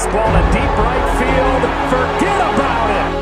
baseball to deep right field. Forget about it.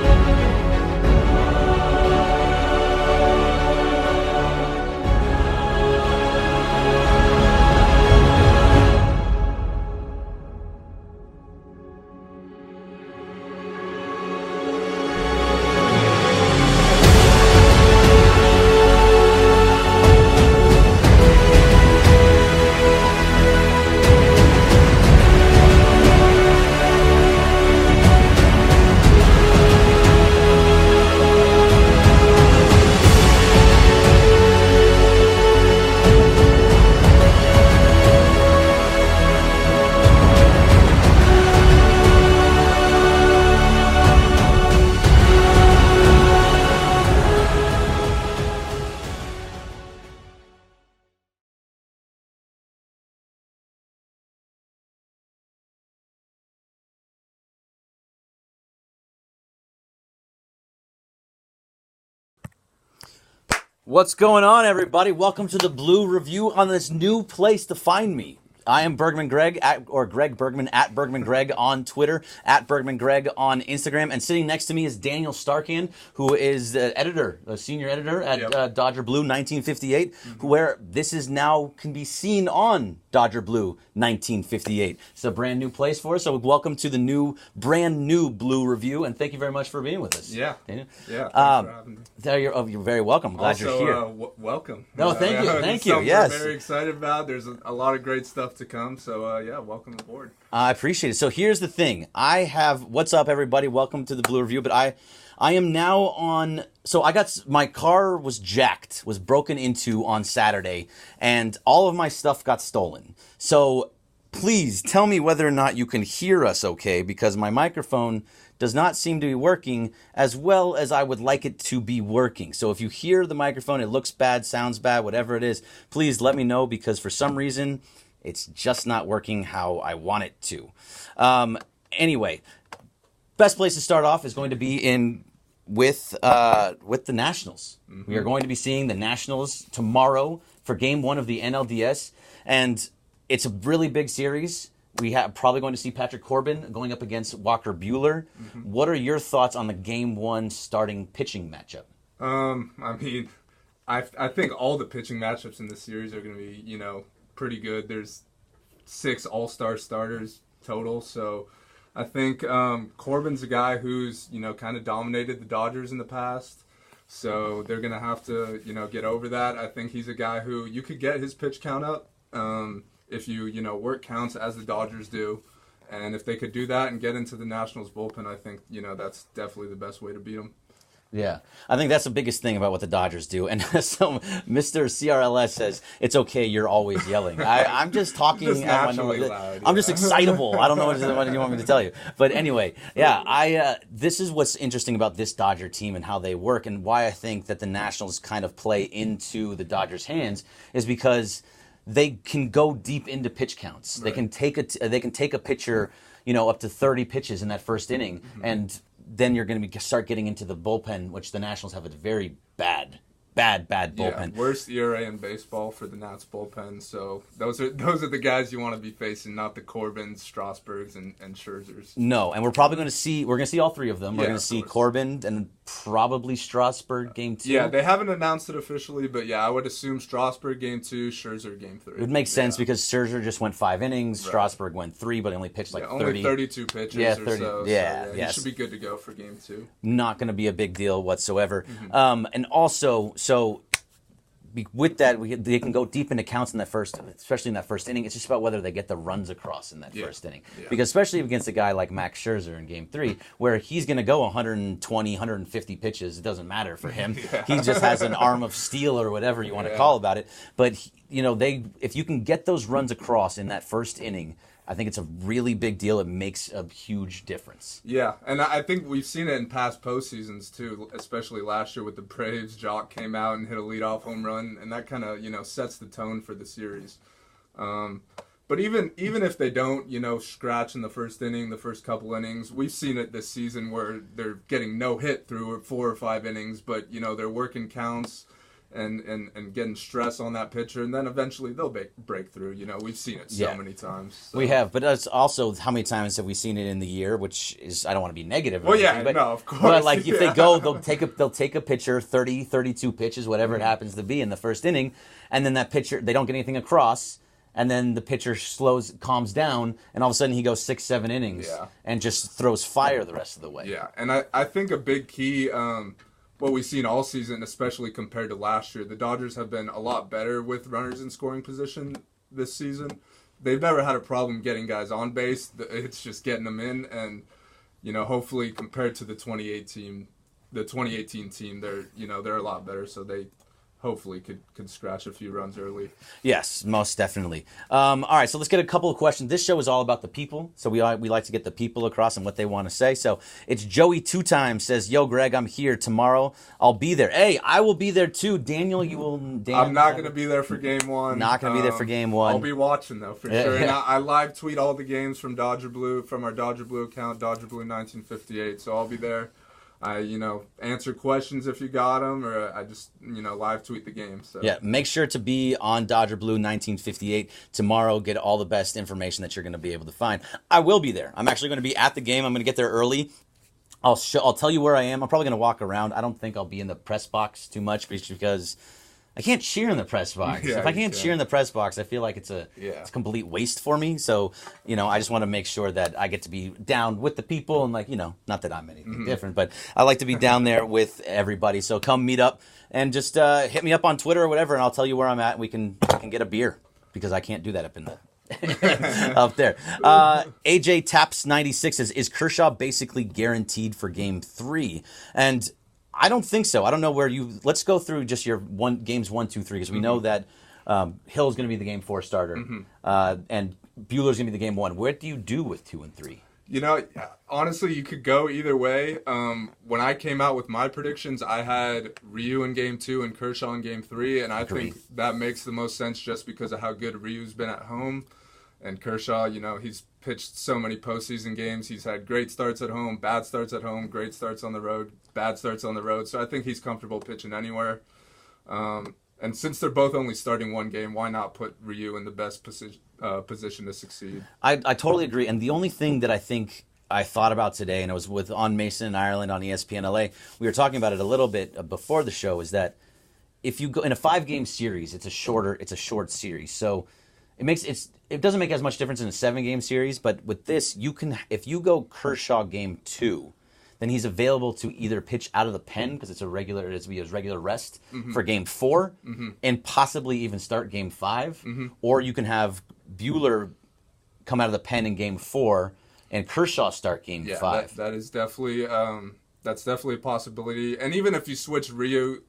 What's going on, everybody? Welcome to the Blue Review on this new place to find me. I am Bergman Greg, or Greg Bergman, at Bergman Greg on Twitter, at Bergman Greg on Instagram, and sitting next to me is Daniel Starkan, who is the editor, a senior editor at Dodger Blue 1958, where this is now can be seen on Dodger Blue 1958. It's a brand new place for us, so welcome to the brand new Blue Review, and thank you very much for being with us. Yeah, Daniel. yeah. Thanks for having me. You're very welcome. Glad you're here. Welcome. No, thank you. Thank you. Something Yes. we're very excited about. There's a lot of great stuff to come. So welcome aboard. I appreciate it. So here's the thing. What's up, everybody? Welcome to the Blue Review. But I am now on. So my car was broken into on Saturday, and all of my stuff got stolen. So please tell me whether or not you can hear us okay, because my microphone does not seem to be working as well as I would like it to be working. So if you hear the microphone, it looks bad, sounds bad, whatever it is, please let me know, because for some reason, it's just not working how I want it to. Anyway, best place to start off is going to be with the Nationals. Mm-hmm. We are going to be seeing the Nationals tomorrow for Game 1 of the NLDS, and it's a really big series. We have probably going to see Patrick Corbin going up against Walker Buehler. Mm-hmm. What are your thoughts on the Game 1 starting pitching matchup? I think all the pitching matchups in this series are going to be, pretty good. There's 6 all-star starters total, so I think Corbin's a guy who's, kind of dominated the Dodgers in the past, so they're going to have to, get over that. I think he's a guy who you could get his pitch count up if you, work counts as the Dodgers do, and if they could do that and get into the Nationals bullpen, I think, that's definitely the best way to beat them. Yeah, I think that's the biggest thing about what the Dodgers do. And so Mr. CRLS says, it's okay, you're always yelling. I'm just talking. Just naturally loud, I'm just excitable. I don't know what you want me to tell you. But anyway, this is what's interesting about this Dodger team and how they work, and why I think that the Nationals kind of play into the Dodgers' hands is because they can go deep into pitch counts. Right. They can take a pitcher, up to 30 pitches in that first inning, and then you're going to start getting into the bullpen, which the Nationals have a very bad bullpen. Yeah, worst ERA in baseball for the Nats bullpen. So those are the guys you want to be facing, not the Corbins, Strasburgs, and Scherzers. No, and we're going to see all three of them. We're going to see Corbin and probably Strasburg Game 2. Yeah, they haven't announced it officially, but yeah, I would assume Strasburg Game 2, Scherzer Game 3. It would make sense because Scherzer just went 5 innings, right. Strasburg went 3, but he only pitched like 30. Only 32 pitches or so. Yeah, he should be good to go for Game 2. Not going to be a big deal whatsoever. Mm-hmm. And also, so with that, they can go deep into counts in that especially in that first inning. It's just about whether they get the runs across in that first inning. Yeah. Because especially against a guy like Max Scherzer in Game 3, where he's going to go 120, 150 pitches. It doesn't matter for him. He just has an arm of steel or whatever you want to call about it. But, if you can get those runs across in that first inning, I think it's a really big deal. It makes a huge difference. Yeah, and I think we've seen it in past postseasons too, especially last year with the Braves. Jock came out and hit a leadoff home run, and that kind of sets the tone for the series. But even if they don't scratch in the first inning, the first couple innings, we've seen it this season where they're getting no hit through 4 or 5 innings, but they're working counts. and getting stress on that pitcher, and then eventually they'll break through. You know, we've seen it so many times. So. We have, but that's also how many times have we seen it in the year? Which is, I don't want to be negative. Well, anything, but, no, of course. But like if they go, they'll take a pitcher, 30, 32 pitches, whatever it happens to be in the first inning, and then that pitcher, they don't get anything across. And then the pitcher calms down, and all of a sudden he goes 6-7 innings and just throws fire the rest of the way. Yeah, and I think a big key, what we've seen all season, especially compared to last year, the Dodgers have been a lot better with runners in scoring position this season. They've never had a problem getting guys on base. It's just getting them in, and you know, hopefully compared to the 2018 team, they're a lot better. So they hopefully could scratch a few runs early. Yes, most definitely. All right, so let's get a couple of questions. This show is all about the people, so we like to get the people across and what they want to say. So it's Joey 2 times says, "Yo, Greg, I'm here tomorrow. I'll be there." Hey, I will be there too. Daniel, you will. I'm not going to be there for Game 1. Not going to be there for Game 1. I'll be watching though for sure. And I live tweet all the games from Dodger Blue, from our Dodger Blue account, Dodger Blue 1958. So I'll be there. I, answer questions if you got them, or I just, live tweet the game. So. Yeah, make sure to be on Dodger Blue 1958 tomorrow. Get all the best information that you're going to be able to find. I will be there. I'm actually going to be at the game. I'm going to get there early. I'll tell you where I am. I'm probably going to walk around. I don't think I'll be in the press box too much because I can't cheer in the press box. Yeah, if I can't cheer in the press box, I feel like it's a complete waste for me. So, I just want to make sure that I get to be down with the people and not that I'm anything different, but I like to be down there with everybody. So come meet up and just hit me up on Twitter or whatever, and I'll tell you where I'm at. We can get a beer because I can't do that up in the up there. AJ Taps 96 says, "Is Kershaw basically guaranteed for Game 3?" And I don't think so. I don't know where let's go through just your games 1, 2, 3, because we know that Hill's going to be the Game 4 starter, and Buehler's going to be the Game 1. What do you do with 2 and 3? Honestly, you could go either way. When I came out with my predictions, I had Ryu in Game 2 and Kershaw in Game 3, and I think that makes the most sense just because of how good Ryu's been at home. And Kershaw, he's pitched so many postseason games. He's had great starts at home, bad starts at home, great starts on the road, bad starts on the road. So I think he's comfortable pitching anywhere. And since they're both only starting one game, why not put Ryu in the best position to succeed? I totally agree. And the only thing that I think I thought about today, and it was on Mason and Ireland on ESPN LA, we were talking about it a little bit before the show, is that if you go in a 5-game series, it's a short series. So it doesn't make as much difference in a 7-game series, but with this, if you go Kershaw Game 2, then he's available to either pitch out of the pen because it's his regular rest for Game 4, and possibly even start Game 5, or you can have Buehler come out of the pen in Game 4 and Kershaw start Game 5. That is definitely that's definitely a possibility. And even if you switch Ryu,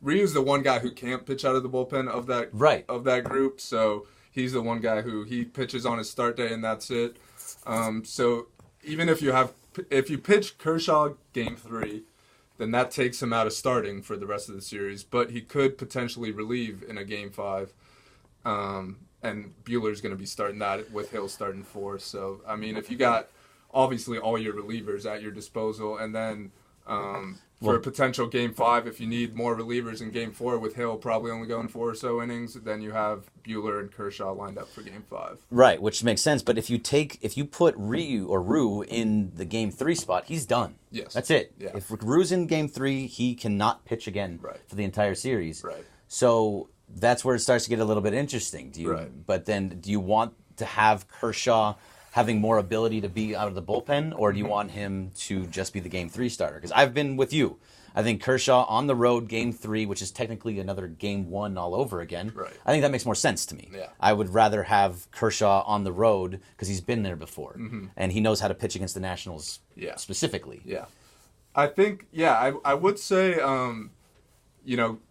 Ryu's the one guy who can't pitch out of the bullpen of that group, so he's the one guy who he pitches on his start day, and that's it. So even if you pitch Kershaw Game 3, then that takes him out of starting for the rest of the series. But he could potentially relieve in a Game 5, and Buehler's going to be starting that with Hill starting 4. So I mean, if you got obviously all your relievers at your disposal, and then for a potential Game 5, if you need more relievers in Game 4 with Hill probably only going 4 or so innings, then you have Buehler and Kershaw lined up for Game 5. Right, which makes sense. But if you put Ryu in the Game 3 spot, he's done. Yes. That's it. Yeah. If Ryu's in Game 3, he cannot pitch again for the entire series. Right. So that's where it starts to get a little bit interesting. But then do you want to have Kershaw having more ability to be out of the bullpen, or do you want him to just be the Game 3 starter? Because I've been with you. I think Kershaw on the road, Game 3, which is technically another Game 1 all over again. Right. I think that makes more sense to me. Yeah. I would rather have Kershaw on the road because he's been there before, and he knows how to pitch against the Nationals specifically. Yeah. I think, I would say,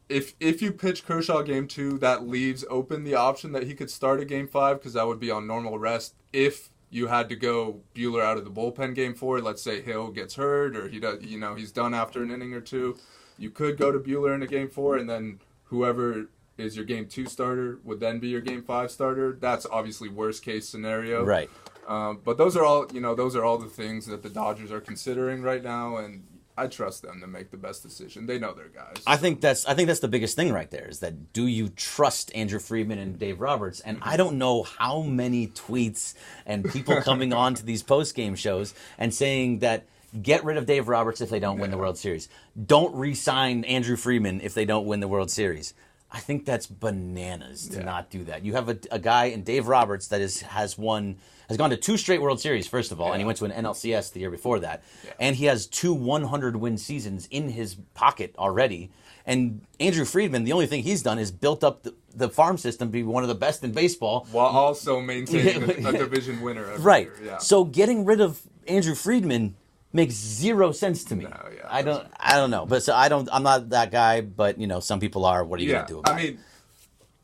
if you pitch Kershaw Game 2, that leaves open the option that he could start a Game 5, because that would be on normal rest. If you had to go Buehler out of the bullpen Game 4, let's say Hill gets hurt or he's done after an inning or two, you could go to Buehler in a Game 4, and then whoever is your Game 2 starter would then be your Game 5 starter. That's obviously worst case scenario. Right. But those are all the things that the Dodgers are considering right now, and I trust them to make the best decision. They know their guys. I think that's the biggest thing right there is that do you trust Andrew Friedman and Dave Roberts? And I don't know how many tweets and people coming on to these post-game shows and saying that get rid of Dave Roberts if they don't win the World Series. Don't re-sign Andrew Friedman if they don't win the World Series. I think that's bananas to not do that. You have a guy in Dave Roberts that has gone to 2 straight World Series, first of all, and he went to an NLCS the year before that. Yeah. And he has 2 100-win seasons in his pocket already. And Andrew Friedman, the only thing he's done is built up the farm system to be one of the best in baseball. While also maintaining a division winner every right. year. Yeah. So getting rid of Andrew Friedman makes zero sense to me. No, yeah, I don't know. But so I'm not that guy, but some people are. What are you going to do about it?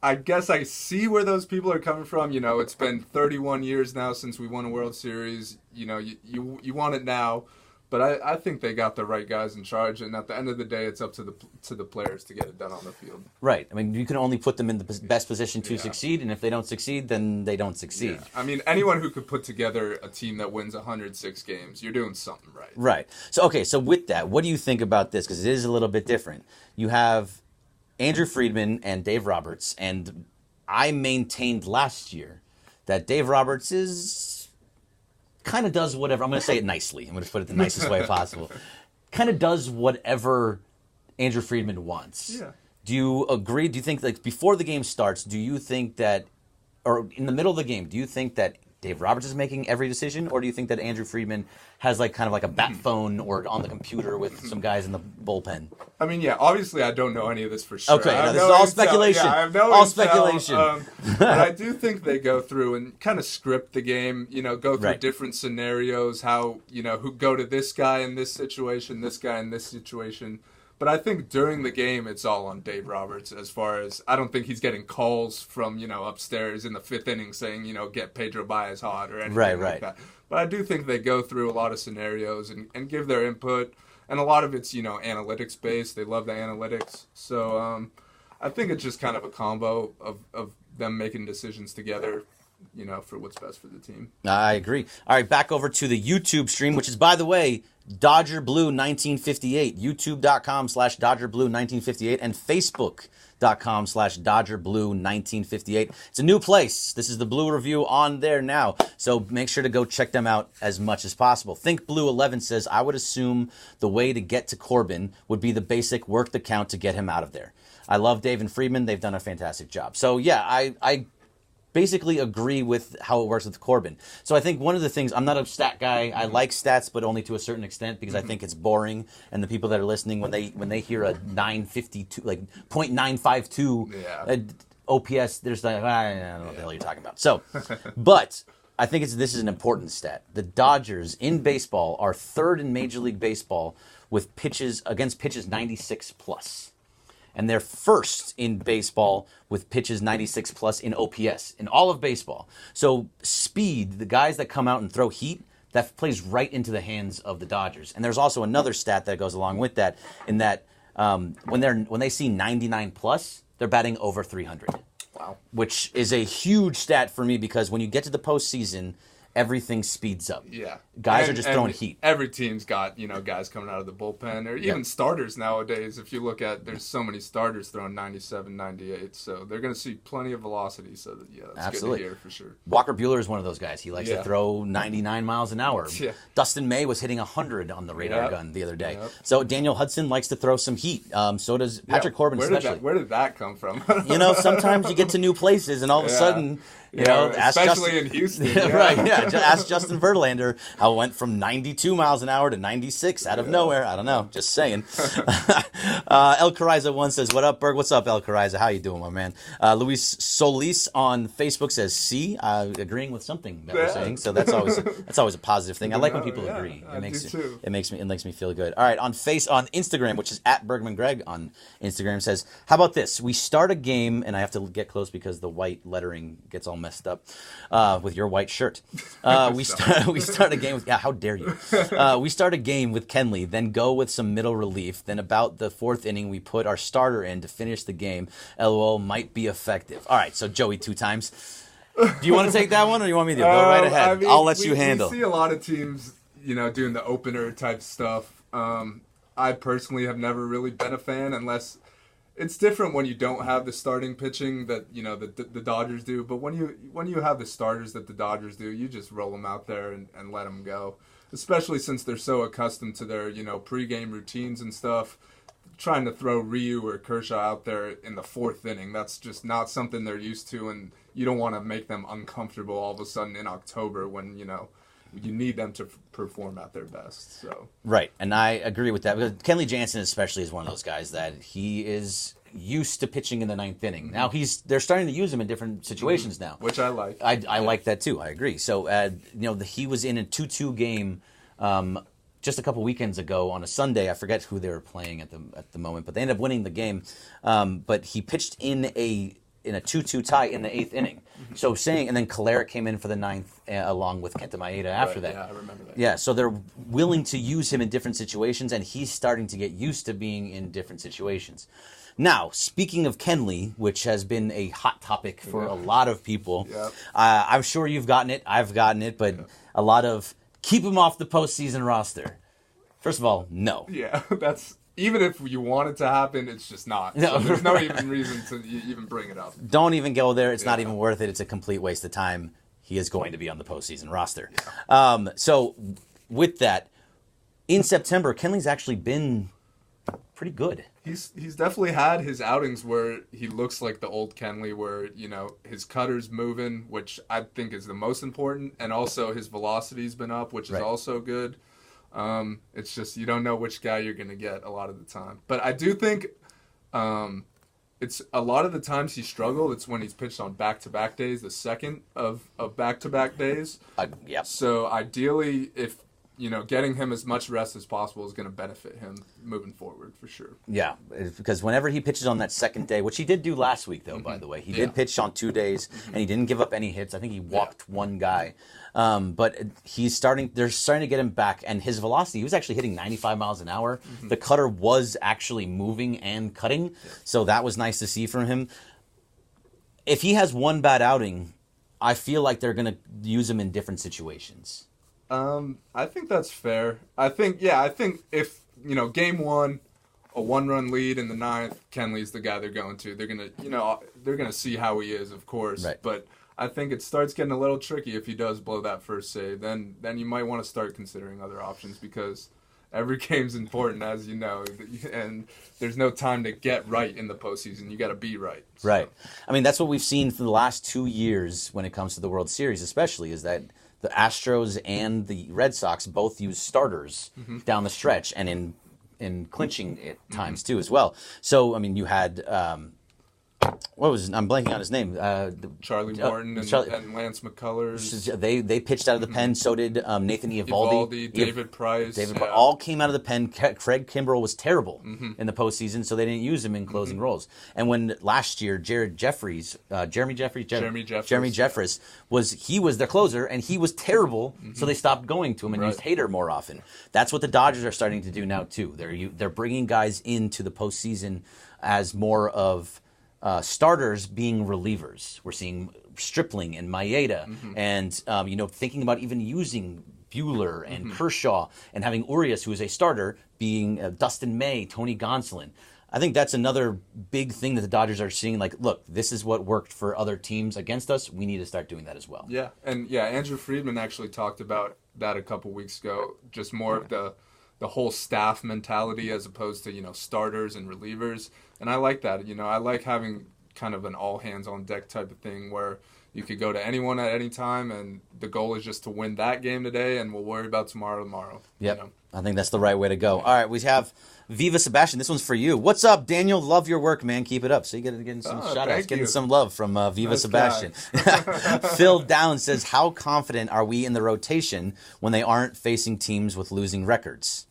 I guess I see where those people are coming from. It's been 31 years now since we won a World Series. You want it now, but I think they got the right guys in charge. And at the end of the day, it's up to the players to get it done on the field. Right. I mean, you can only put them in the best position to succeed, and if they don't succeed, then they don't succeed. Yeah. I mean, anyone who could put together a team that wins 106 games, you're doing something right. Right. So with that, what do you think about this? Because it is a little bit different. You have Andrew Friedman and Dave Roberts, and I maintained last year that Dave Roberts kind of does whatever. I'm going to say it nicely. I'm going to put it the nicest way possible. Kind of does whatever Andrew Friedman wants. Yeah. Do you agree? Do you think, before the game starts, do you think that, or in the middle of the game, do you think that Dave Roberts is making every decision, or do you think that Andrew Friedman has kind of like a bat phone or on the computer with some guys in the bullpen? I mean, obviously I don't know any of this for sure. Okay, this is all speculation. Yeah, I have no all intel, speculation. But I do think they go through and kind of script the game, go through right. different scenarios, how, who go to this guy in this situation, this guy in this situation. But I think during the game, it's all on Dave Roberts as far as I don't think he's getting calls from, upstairs in the 5th inning saying, get Pedro Baez hot or anything like that. But I do think they go through a lot of scenarios and give their input. And a lot of it's, analytics based. They love the analytics. So I think it's just kind of a combo of them making decisions together, for what's best for the team. I agree. All right, back over to the YouTube stream, which is, by the way, Dodger Blue 1958, youtube.com/Dodger Blue 1958, and facebook.com/Dodger Blue 1958. It's a new place. This is the Blue Review on there now, so make sure to go check them out as much as possible. Think Blue 11 says, I would assume the way to get to Corbin would be the basic work the count to get him out of there. I love Dave and Friedman. They've done a fantastic job. So, yeah, I basically agree with how it works with Corbin. So I think one of the things, I'm not a stat guy. I like stats, but only to a certain extent because I think it's boring. And the people that are listening, when they hear a 952, like .952 OPS, there's like, I don't know what the hell you're talking about. So, but I think this is an important stat. The Dodgers in baseball are 3rd in Major League Baseball with pitches 96 plus. And they're 1st in baseball with pitches 96 plus in OPS in all of baseball. So speed, the guys that come out and throw heat, that plays right into the hands of the Dodgers. And there's also another stat that goes along with that, in that when they see 99 plus, they're batting over 300. Wow. Which is a huge stat for me because when you get to the postseason, everything speeds up. Yeah. Guys are just throwing heat. Every team's got, guys coming out of the bullpen or even starters nowadays. If you look at, there's so many starters throwing 97, 98. So they're going to see plenty of velocity. So, that's Absolutely. good to hear for sure. Walker Buehler is one of those guys. He likes to throw 99 miles an hour. Yeah. Dustin May was hitting 100 on the radar gun the other day. So Daniel Hudson likes to throw some heat. So does Patrick Corbin especially. Where did that come from? Sometimes you get to new places and all of a sudden... especially in Houston. Ask Justin Verlander how it went from 92 miles an hour to 96 out of nowhere. I don't know. Just saying. El Cariza one says, "What up, Berg? What's up, El Cariza? How you doing, my man?" Luis Solis on Facebook says, "See, agreeing with something that we're saying." So that's always a positive thing. I like when people agree. It makes me feel good. All right, on Instagram, which is at Bergman Greg on Instagram, says, "How about this? We start a game, and I have to get close because the white lettering gets all messed up with your white shirt. We start a game with how dare you? We start a game with Kenley, then go with some middle relief. Then about the 4th inning, we put our starter in to finish the game. LOL might be effective. All right, so Joey 2 times. Do you want to take that one, or do you want me to go right ahead? I'll let you handle. We see a lot of teams, doing the opener type stuff. I personally have never really been a fan unless it's different when you don't have the starting pitching that the Dodgers do. But when you have the starters that the Dodgers do, you just roll them out there and let them go. Especially since they're so accustomed to their pregame routines and stuff. Trying to throw Ryu or Kershaw out there in the 4th inning, that's just not something they're used to, and you don't want to make them uncomfortable all of a sudden in October when you need them to perform at their best. So right, and I agree with that because Kenley Jansen especially is one of those guys that he is used to pitching in the 9th inning. Now they're starting to use him in different situations now, which I like. I like that too. I agree. So he was in a 2-2 game. Just a couple weekends ago on a Sunday. I forget who they were playing at the moment, but they ended up winning the game. But he pitched in a 2-2 tie in the 8th inning. So and then Kolarek came in for the 9th along with Kenta Maeda after that. Yeah, I remember that. Yeah, so they're willing to use him in different situations, and he's starting to get used to being in different situations. Now, speaking of Kenley, which has been a hot topic for a lot of people, I'm sure you've gotten it. I've gotten it, but a lot of keep him off the postseason roster. First of all, no. Yeah, that's even if you want it to happen, it's just not. No. So there's no even reason to even bring it up. Don't even go there. It's not even worth it. It's a complete waste of time. He is going to be on the postseason roster. Yeah. So with that, in September, Kenley's actually been pretty good. He's definitely had his outings where he looks like the old Kenley, where his cutter's moving, which I think is the most important, and also his velocity's been up, which is also good. It's just you don't know which guy you're going to get a lot of the time. But I do think it's a lot of the times he struggled. It's when he's pitched on back-to-back days, the second of back-to-back days. Yep. So ideally, if getting him as much rest as possible is going to benefit him moving forward for sure. Yeah, because whenever he pitches on that second day, which he did do last week though, by the way, he did pitch on 2 days and he didn't give up any hits. I think he walked one guy. But they're starting to get him back, and his velocity, he was actually hitting 95 miles an hour. The cutter was actually moving and cutting, so that was nice to see from him. If he has one bad outing, I feel like they're going to use him in different situations. I think that's fair. I think if, game 1, a 1-run lead in the 9th, Kenley's the guy they're going to. They're going to see how he is, of course. Right. But I think it starts getting a little tricky if he does blow that first save. Then you might want to start considering other options because every game's important, as you know, and there's no time to get right in the postseason. You got to be right. So. Right. I mean, that's what we've seen for the last 2 years when it comes to the World Series, especially, is that the Astros and the Red Sox both use starters down the stretch and in clinching at times too as well. So I mean, you had I'm blanking on his name. Charlie Morton and Lance McCullers. They pitched out of the pen. So did Nathan Eovaldi. David Price. All came out of the pen. Craig Kimbrell was terrible in the postseason, so they didn't use him in closing roles. And when last year Jeremy Jeffress was their closer, and he was terrible, so they stopped going to him and used Hader more often. That's what the Dodgers are starting to do now too. They're bringing guys into the postseason as more of starters being relievers. We're seeing Stripling and Maeda, and thinking about even using Buehler and Kershaw, and having Urias, who is a starter, being Dustin May, Tony Gonsolin. I think that's another big thing that the Dodgers are seeing. Like, look, this is what worked for other teams against us. We need to start doing that as well. Yeah, and Andrew Friedman actually talked about that a couple weeks ago. Just more of the whole staff mentality as opposed to starters and relievers. And I like that. I like having kind of an all hands on deck type of thing where you could go to anyone at any time, and the goal is just to win that game today, and we'll worry about tomorrow. Yep. I think that's the right way to go. All right, we have Viva Sebastian. This one's for you. What's up, Daniel? Love your work, man. Keep it up. So you're getting some shout-outs, getting some love from Viva Sebastian. Phil Downs says, how confident are we in the rotation when they aren't facing teams with losing records?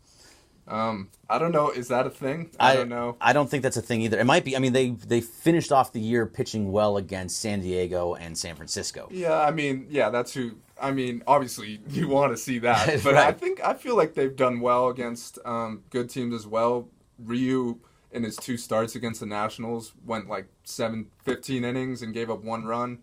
I don't know. Is that a thing? I don't know. I don't think that's a thing either. It might be. I mean, they finished off the year pitching well against San Diego and San Francisco. Yeah, that's who. Obviously you want to see that, but I feel like they've done well against good teams as well. Ryu in his 2 starts against the Nationals went like 15 innings and gave up 1 run.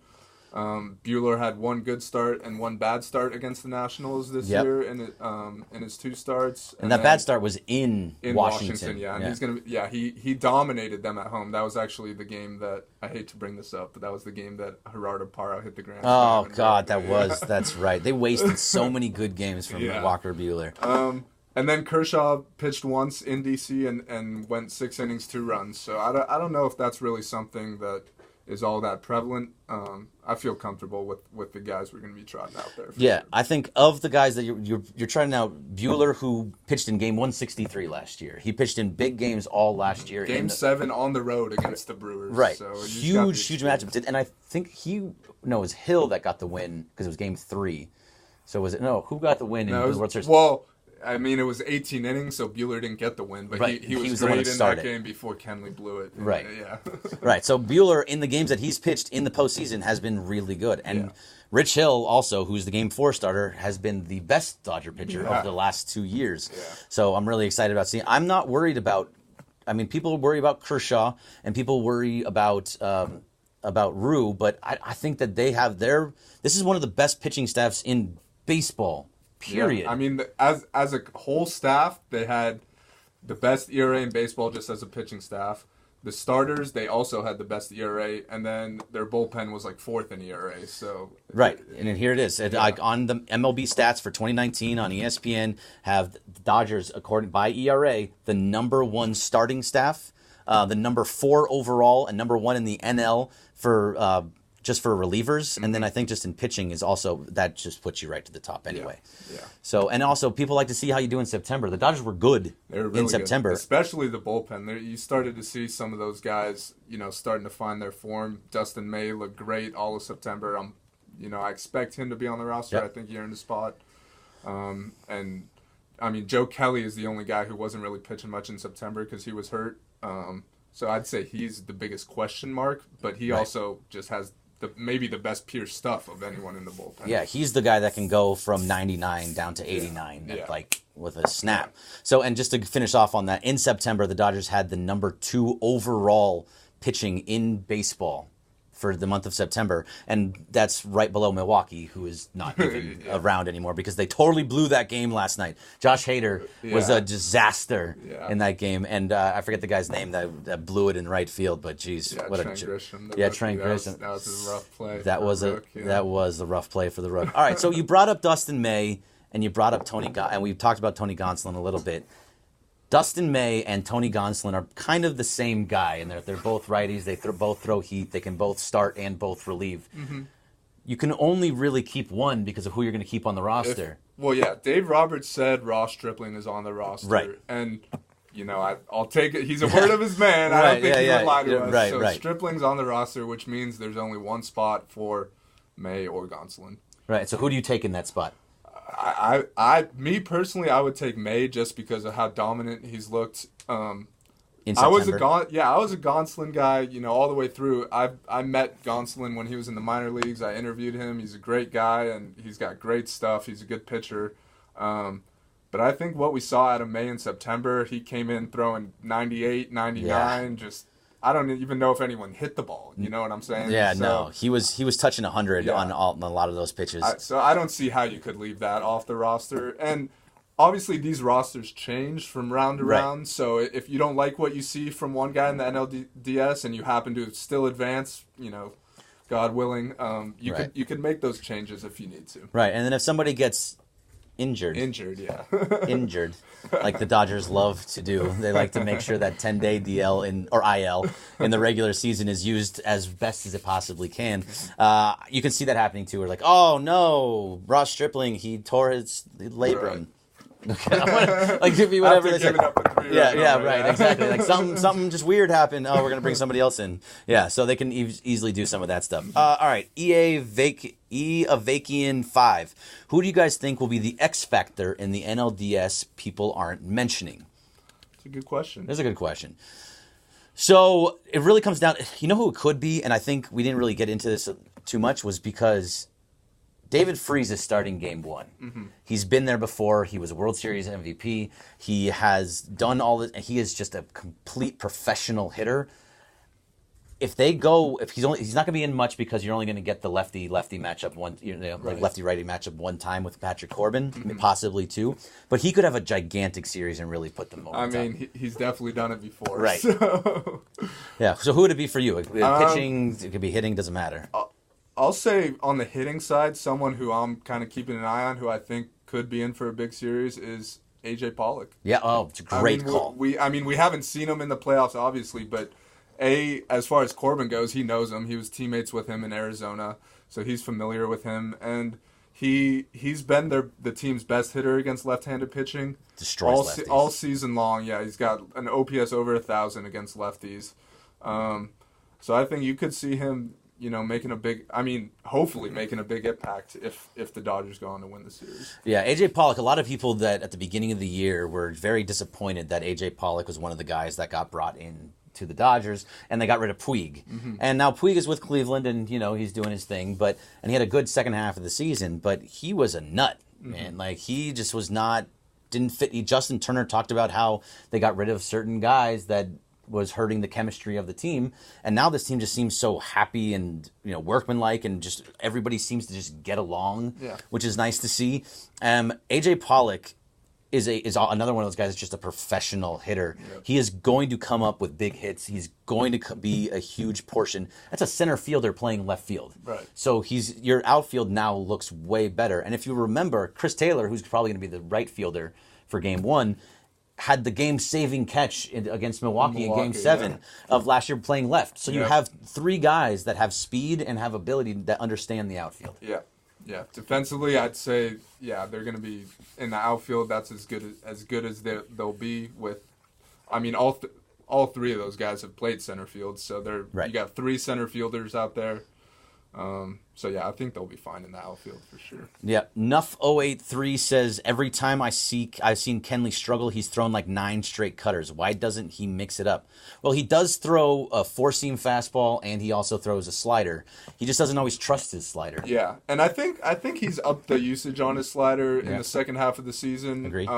Buehler had one good start and one bad start against the Nationals this Yep. year in his 2 starts. And that then bad start was in Washington. Yeah, and he's gonna. Yeah, he dominated them at home. That was actually the game that I hate to bring this up, but that was the game that Gerardo Parra hit the grand slam. Oh and God, broke it. that's right. They wasted so many good games from Yeah. Walker Buehler. And then Kershaw pitched once in DC and went 6 innings, 2 runs. So I don't know if that's really something that is all that prevalent. I feel comfortable with the guys we're going to be trotting out there. Yeah, I think of the guys that you're trying out, Buehler, who pitched in game 163 last year. He pitched in big games all last year. Game 7 on the road against the Brewers. Right. So huge matchup. And I think it was Hill that got the win because it was game 3. So was it, who got the win in the World Series? Well, I mean, it was 18 innings, so Buehler didn't get the win, but Right. he was the one great that in started. that game before Kenley blew it. Right. Yeah. Right. So Buehler, in the games that he's pitched in the postseason, has been really good. And Yeah. Rich Hill, also, who's the game 4 starter, has been the best Dodger pitcher over the last 2 years. Yeah. So I'm really excited about seeing. I'm not worried about. I mean, people worry about Kershaw and people worry about Rue, but I think that they have their. This is one of the best pitching staffs in baseball. Period. Yeah. I mean, as a whole staff, they had the best ERA in baseball just as a pitching staff. The starters, they also had the best ERA, and then their bullpen was like 4th in ERA. So Right, and then here it is. On the MLB stats for 2019 on ESPN, have the Dodgers, according by ERA, the number 1 starting staff, the number 4 overall, and number 1 in the NL for just for relievers, and then I think just in pitching is also that just puts you right to the top anyway. Yeah. So and also people like to see how you do in September. The Dodgers were good They were really in September, good. Especially the bullpen. You started to see some of those guys, starting to find their form. Dustin May looked great all of September. I expect him to be on the roster. Yep. I think he earned a spot. And I mean, Joe Kelly is the only guy who wasn't really pitching much in September because he was hurt. So I'd say he's the biggest question mark, but he also just has maybe the best pure stuff of anyone in the bullpen. Yeah, he's the guy that can go from 99 down to 89, Yeah. like with a snap. So, and just to finish off on that, in September, the Dodgers had the number 2 overall pitching in baseball for the month of September, and that's right below Milwaukee, who is not even around anymore because they totally blew that game last night. Josh Hader was a disaster in that game, and I forget the guy's name that blew it in right field, but geez, what Trent Grisham. Trent Grisham. That was a rough play. That was a rough play for the Rook. All right, so you brought up Dustin May and you brought up Tony and we've talked about Tony Gonsolin a little bit. Dustin May and Tony Gonsolin are kind of the same guy, and they're both righties. They both throw heat. They can both start and both relieve. Mm-hmm. You can only really keep one because of who you're going to keep on the roster. Dave Roberts said Ross Stripling is on the roster, Right. And I'll take it. He's a word of his man. I don't think he would lie to us. Right, so right. Stripling's on the roster, which means there's only one spot for May or Gonsolin. Right. So who do you take in that spot? Me personally, I would take May just because of how dominant he's looked. In I was September? I was a Gonsolin guy, all the way through. I met Gonsolin when he was in the minor leagues. I interviewed him. He's a great guy, and he's got great stuff. He's a good pitcher. But I think what we saw out of May in September, he came in throwing 98, 99, just I don't even know if anyone hit the ball. You know what I'm saying? Yeah, So, no. He was touching 100 on a lot of those pitches. So I don't see how you could leave that off the roster. And obviously these rosters change from round to round. So if you don't like what you see from one guy in the NLDS and you happen to still advance, God willing, you could make those changes if you need to. Right, and then if somebody gets injured, yeah. injured, like the Dodgers love to do. They like to make sure that 10-day DL or IL in the regular season is used as best as it possibly can. You can see that happening too. We're like, oh no, Ross Stripling, he tore his labrum. Like give me whatever they say. Exactly. Like something just weird happened. Oh, we're gonna bring somebody else in. Yeah, so they can easily do some of that stuff. All right, Avakian 5. Who do you guys think will be the X factor in the NLDS people aren't mentioning? It's a good question. That's a good question. So it really comes down. You know who it could be, and I think we didn't really get into this too much, was because David Freese is starting game 1. Mm-hmm. He's been there before. He was a World Series MVP. He has done all this. He is just a complete professional hitter. if he's not going to be in much because you're only going to get the lefty matchup like lefty righty matchup one time with Patrick Corbin, possibly two. But he could have a gigantic series and really put them over. I mean, he's definitely done it before, right? So. Yeah. So who would it be for you? Pitching, it could be hitting, doesn't matter. I'll say on the hitting side, someone who I'm kind of keeping an eye on, who I think could be in for a big series, is AJ Pollock. Yeah. Oh, it's a great call. We haven't seen him in the playoffs, obviously, but. As far as Corbin goes, he knows him. He was teammates with him in Arizona, so he's familiar with him. And he's been the team's best hitter against left-handed pitching. Destroys lefties. All season long, yeah. He's got an OPS over 1,000 against lefties. So I think you could see him, hopefully making a big impact if the Dodgers go on to win the series. Yeah, A.J. Pollock, a lot of people that at the beginning of the year were very disappointed that A.J. Pollock was one of the guys that got brought in to the Dodgers, and they got rid of Puig. And now Puig is with Cleveland, and he's doing his thing. And he had a good second half of the season, but he was a nut, man. Like he just didn't fit. Justin Turner talked about how they got rid of certain guys that was hurting the chemistry of the team, and now this team just seems so happy and workmanlike, and just everybody seems to just get along, which is nice to see. AJ Pollock is another one of those guys that's just a professional hitter. Yep. He is going to come up with big hits. He's going to be a huge portion. That's a center fielder playing left field. Right. So your outfield now looks way better. And if you remember, Chris Taylor, who's probably going to be the right fielder for Game 1, had the game-saving catch against Milwaukee in Game 7 of last year playing left. So you have three guys that have speed and have ability that understand the outfield. Yeah. Yeah, defensively, I'd say, they're going to be in the outfield. That's as good as they'll be with. I mean, all three of those guys have played center field, so you got three center fielders out there. I think they'll be fine in the outfield for sure. Yeah, Nuff083 says, every time I've seen Kenley struggle, he's thrown like 9 straight cutters. Why doesn't he mix it up? Well, he does throw a 4-seam fastball, and he also throws a slider. He just doesn't always trust his slider. Yeah, and I think he's upped the usage on his slider in the second half of the season. Agreed.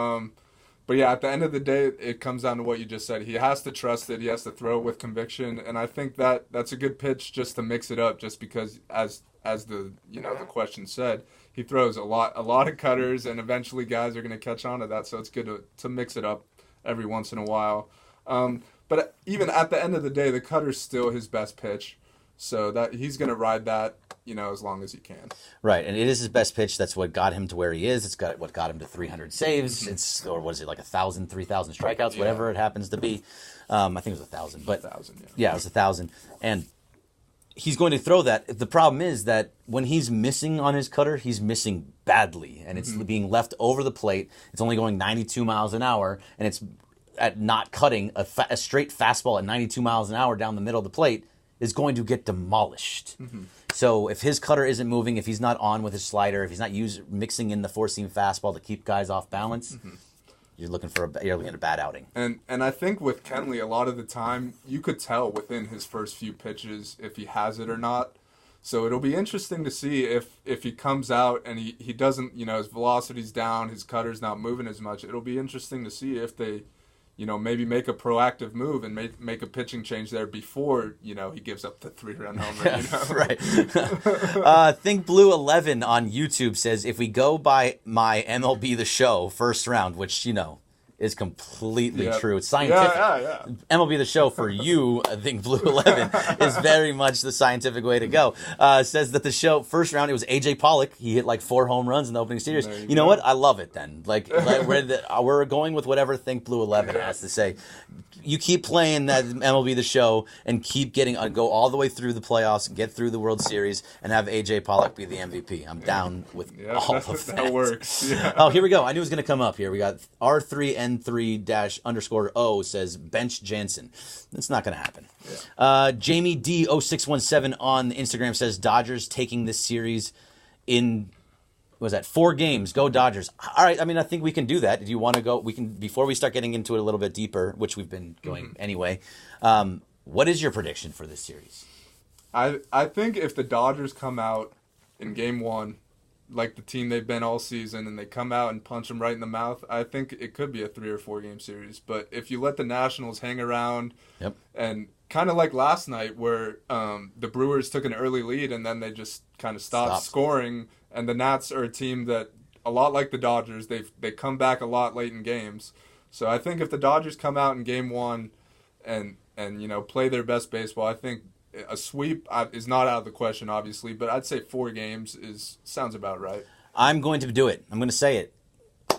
But yeah, at the end of the day, it comes down to what you just said. He has to trust it. He has to throw it with conviction, and I think that's a good pitch just to mix it up. Just because, as the the question said, he throws a lot of cutters, and eventually guys are going to catch on to that. So it's good to mix it up every once in a while. But even at the end of the day, the cutter's still his best pitch. So that he's going to ride that, as long as he can. Right, and it is his best pitch. That's what got him to where he is. It's what got him to 300 saves. It's like 1,000, 3,000 strikeouts, whatever it happens to be. I think it was 1,000, but 1,000, it was 1,000, and he's going to throw that. The problem is that when he's missing on his cutter, he's missing badly, and it's being left over the plate. It's only going 92 miles an hour, and it's at not cutting a straight fastball at 92 miles an hour down the middle of the plate is going to get demolished. So if his cutter isn't moving, if he's not on with his slider, if he's not mixing in the 4-seam fastball to keep guys off balance, you're looking at a bad outing. And I think with Kenley, a lot of the time you could tell within his first few pitches if he has it or not. So it'll be interesting to see if he comes out and he doesn't, his velocity's down, his cutter's not moving as much. It'll be interesting to see if they maybe make a proactive move and make a pitching change there before, he gives up the 3-run homer. Right. Think Blue 11 on YouTube says, if we go by my MLB The Show first round, which, is completely true. It's scientific. MLB The Show for you, I think Blue 11 is very much the scientific way to go. Says that the show first round, it was AJ Pollock. He hit like 4 home runs in the opening series. You know what? I love it then. We're going with whatever Think Blue 11 has to say. You keep playing that MLB The Show and keep go all the way through the playoffs and get through the World Series and have AJ Pollock be the MVP. I'm down with all of that. That works. Yeah. Oh, here we go. I knew it was going to come up here. We got R3N3-_O says bench Jansen. That's not going to happen. Yeah. Jamie D0617 on Instagram says Dodgers taking this series in... What was that? 4 games. Go Dodgers. All right. I mean, I think we can do that. If you want to go, we can, before we start getting into it a little bit deeper, which we've been going anyway. What is your prediction for this series? I think if the Dodgers come out in Game 1, like the team they've been all season and they come out and punch them right in the mouth, I think it could be a 3 or 4 game series. But if you let the Nationals hang around and kind of like last night where the Brewers took an early lead and then they just kind of stopped scoring, and the Nats are a team that, a lot like the Dodgers, they come back a lot late in games. So I think if the Dodgers come out in game 1 and play their best baseball, I think a sweep is not out of the question, obviously, but I'd say 4 games sounds about right. I'm going to do it. I'm going to say it.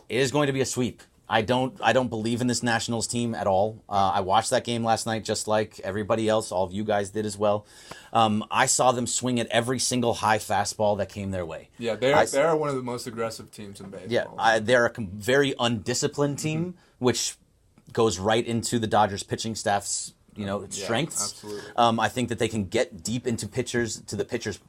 It is going to be a sweep. I don't believe in this Nationals team at all. I watched that game last night just like everybody else. All of you guys did as well. I saw them swing at every single high fastball that came their way. Yeah, they're one of the most aggressive teams in baseball. Yeah, they're a very undisciplined team, which goes right into the Dodgers pitching staff's strengths. Absolutely. I think that they can get deep into the pitchers'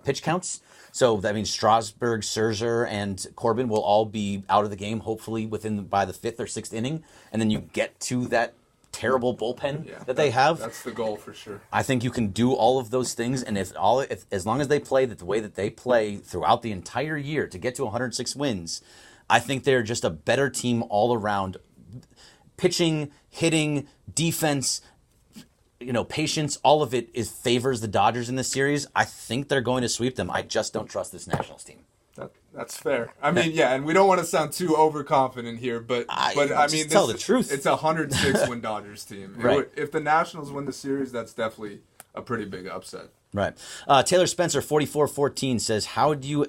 pitch counts. So that means Strasburg, Scherzer, and Corbin will all be out of the game, hopefully by the 5th or 6th inning, and then you get to that terrible bullpen that they have. That's the goal for sure. I think you can do all of those things, and if as long as they play the way that they play throughout the entire year to get to 106 wins, I think they're just a better team all around. Pitching, hitting, defense, patience, all of it favors the Dodgers in this series. I think they're going to sweep them. I just don't trust this Nationals team. That's fair. I mean, and we don't want to sound too overconfident here, but I mean, tell the truth. It's a 106 win Dodgers team. Right. If the Nationals win the series, that's definitely a pretty big upset. Right. Taylor Spencer 4414 says, how do you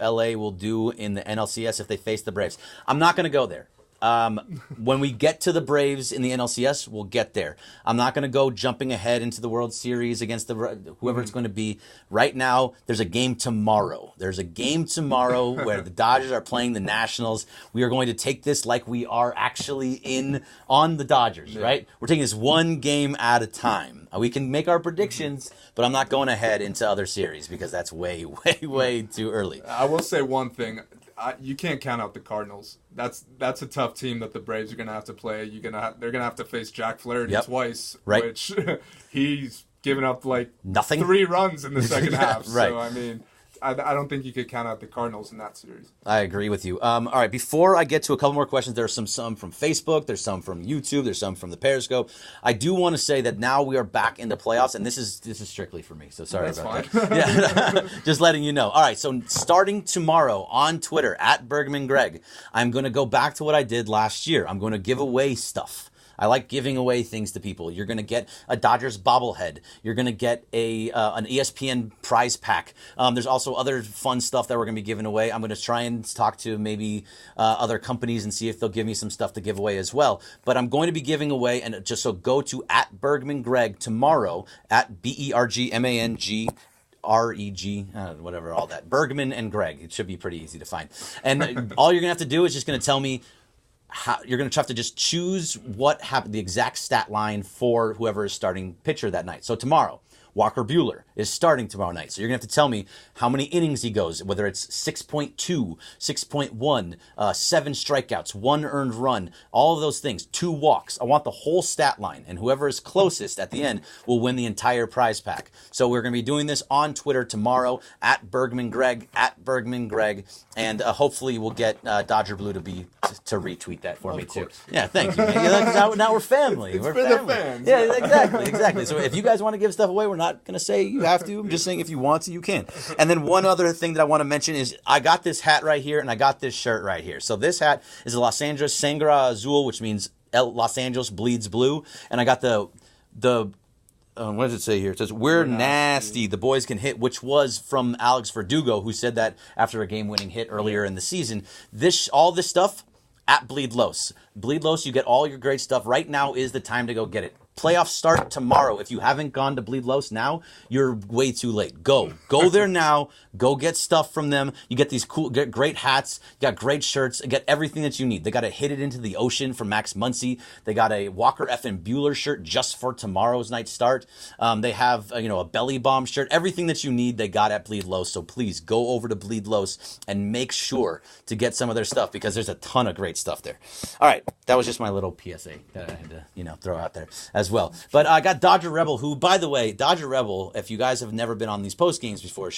LA will do in the NLCS if they face the Braves? I'm not going to go there. When we get to the Braves in the NLCS, we'll get there. I'm not going to go jumping ahead into the World Series against whoever it's going to be. Right now, there's a game tomorrow. Where the Dodgers are playing the Nationals. We are going to take this like we are actually on the Dodgers, right? We're taking this one game at a time. We can make our predictions, but I'm not going ahead into other series because that's way, way, way too early. I will say one thing. You can't count out the Cardinals. That's a tough team that the Braves are going to have to play. They're going to have to face Jack Flaherty twice, which he's given up nothing, 3 runs in the second half. Right. So I mean, I don't think you could count out the Cardinals in that series. I agree with you. All right, before I get to a couple more questions, there's some from Facebook, there's some from YouTube, there's some from the Periscope. I do want to say that now we are back in the playoffs, and this is strictly for me, so sorry about that. Yeah, just letting you know. All right, so starting tomorrow on Twitter, @BergmanGreg, I'm going to go back to what I did last year. I'm going to give away stuff. I like giving away things to people. You're going to get a Dodgers bobblehead. You're going to get an ESPN prize pack. There's also other fun stuff that we're going to be giving away. I'm going to try and talk to maybe other companies and see if they'll give me some stuff to give away as well. But I'm going to be giving away, and just so go to @BergmanGreg tomorrow, @BergmanG. whatever, all that. Bergman and Greg. It should be pretty easy to find. And all you're going to have to do is just going to tell me you're going to have to just choose what happened, the exact stat line for whoever is starting pitcher that night. So tomorrow, Walker Buehler is starting tomorrow night. So you're going to have to tell me how many innings he goes, whether it's 6.2, 6.1, 7 strikeouts, 1 earned run, all of those things, 2 walks. I want the whole stat line, and whoever is closest at the end will win the entire prize pack. So we're going to be doing this on Twitter tomorrow, @BergmanGreg, @BergmanGreg, and hopefully we'll get Dodger Blue to retweet that for me too. Yeah, thank you, man. Now we're family. We're for family. the fans. Yeah, exactly. So if you guys want to give stuff away, we're not going to say you have to. I'm just saying if you want to, you can. And then one other thing that I want to mention is I got this hat right here and I got this shirt right here. So this hat is a Los Angeles Sangra Azul, which means Los Angeles bleeds blue. And I got the what does it say here? It says, "We're nasty. The boys can hit," which was from Alex Verdugo, who said that after a game-winning hit earlier in the season. All this stuff @Bleed Los. Bleed Los, you get all your great stuff. Right now is the time to go get it. Playoffs start tomorrow. If you haven't gone to Bleed Los now, you're way too late. Go there now. Go get stuff from them. You get these get great hats. You got great shirts. You get everything that you need. They got a Hit It Into the Ocean from Max Muncy. They got a Walker F. and Buehler shirt just for tomorrow's night start. They have a Belly Bomb shirt. Everything that you need, they got at Bleed Los. So please go over to Bleed Los and make sure to get some of their stuff because there's a ton of great stuff there. All right, that was just my little PSA that I had to throw out there as as well. But I got Dodger Rebel, who, by the way, Dodger Rebel, if you guys have never been on these post games before,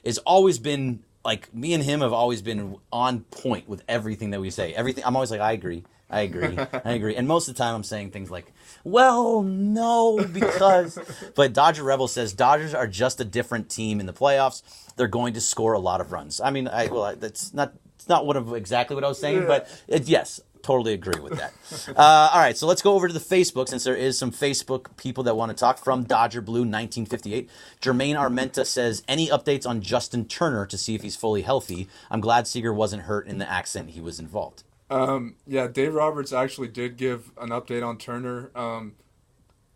has always been like, me and him have always been on point with everything that we say. Everything. I'm always like, I agree. And most of the time I'm saying things like, well, no, because. But Dodger Rebel says Dodgers are just a different team in the playoffs. They're going to score a lot of runs. I mean, that's not. It's not exactly what I was saying, but yes, totally agree with that. All right, so let's go over to the Facebook, since there is some Facebook people that want to talk. From Dodger Blue 1958, Jermaine Armenta says, any updates on Justin Turner to see if he's fully healthy? I'm glad Seager wasn't hurt in the accident. He was involved. Yeah, Dave Roberts actually did give an update on Turner.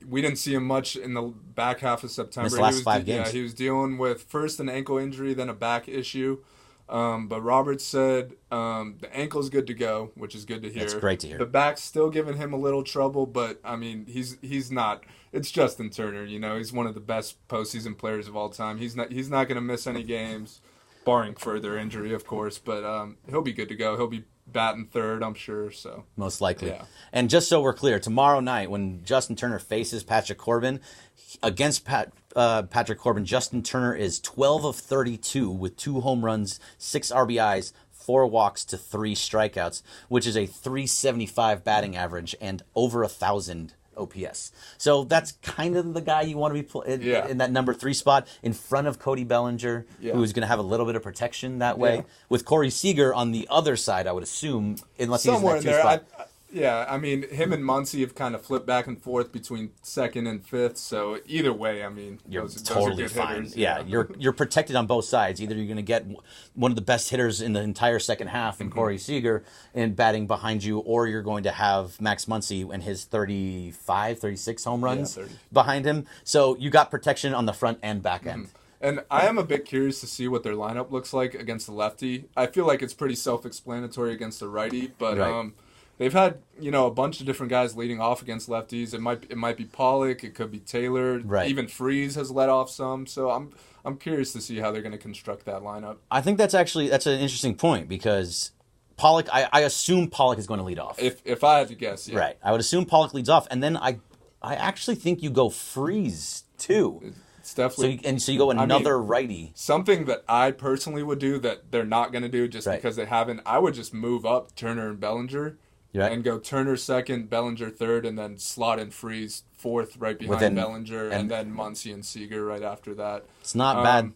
We didn't see him much in the back half of September. Missed the last 5 games. Yeah, he was dealing with first an ankle injury, then a back issue. But Roberts said the ankle's good to go, which is good to hear. That's great to hear. The back's still giving him a little trouble, but I mean, he's not. It's Justin Turner, he's one of the best postseason players of all time. He's not going to miss any games, barring further injury, of course. But he'll be good to go. He'll be batting third, I'm sure. So most likely. Yeah. And just so we're clear, tomorrow night when Justin Turner faces Patrick Corbin, against Patrick Corbin, Justin Turner is 12 of 32 with 2 home runs, 6 RBIs, 4 walks to 3 strikeouts, which is a .375 batting average and over 1,000 OPS. So that's kind of the guy you want to be in that number 3 spot, in front of Cody Bellinger, who's going to have a little bit of protection that way. Yeah. With Corey Seager on the other side, I would assume, unless somewhere he's in that 2 spot. I mean, him and Muncy have kind of flipped back and forth between 2nd and 5th. So either way, I mean, you're those totally are good fine. hitters. Yeah, you're protected on both sides. Either you're going to get one of the best hitters in the entire second half in Corey Seager and batting behind you, or you're going to have Max Muncy and his 36 home runs behind him. So you got protection on the front and back end. And I am a bit curious to see what their lineup looks like against the lefty. I feel like it's pretty self-explanatory against the righty, but they've had a bunch of different guys leading off against lefties. It might be Pollock, it could be Taylor, even Freese has let off some. So I'm curious to see how they're going to construct that lineup. I think that's an interesting point, because Pollock, I assume Pollock is going to lead off. If I had to guess, yeah. Right, I would assume Pollock leads off, and then I actually think you go Freese too. It's definitely so you go another righty. Something that I personally would do that they're not going to do just because they haven't. I would just move up Turner and Bellinger. And go Turner 2nd, Bellinger 3rd, and then slot in Freese 4th right behind Bellinger, and then Muncy and Seager right after that. It's not bad.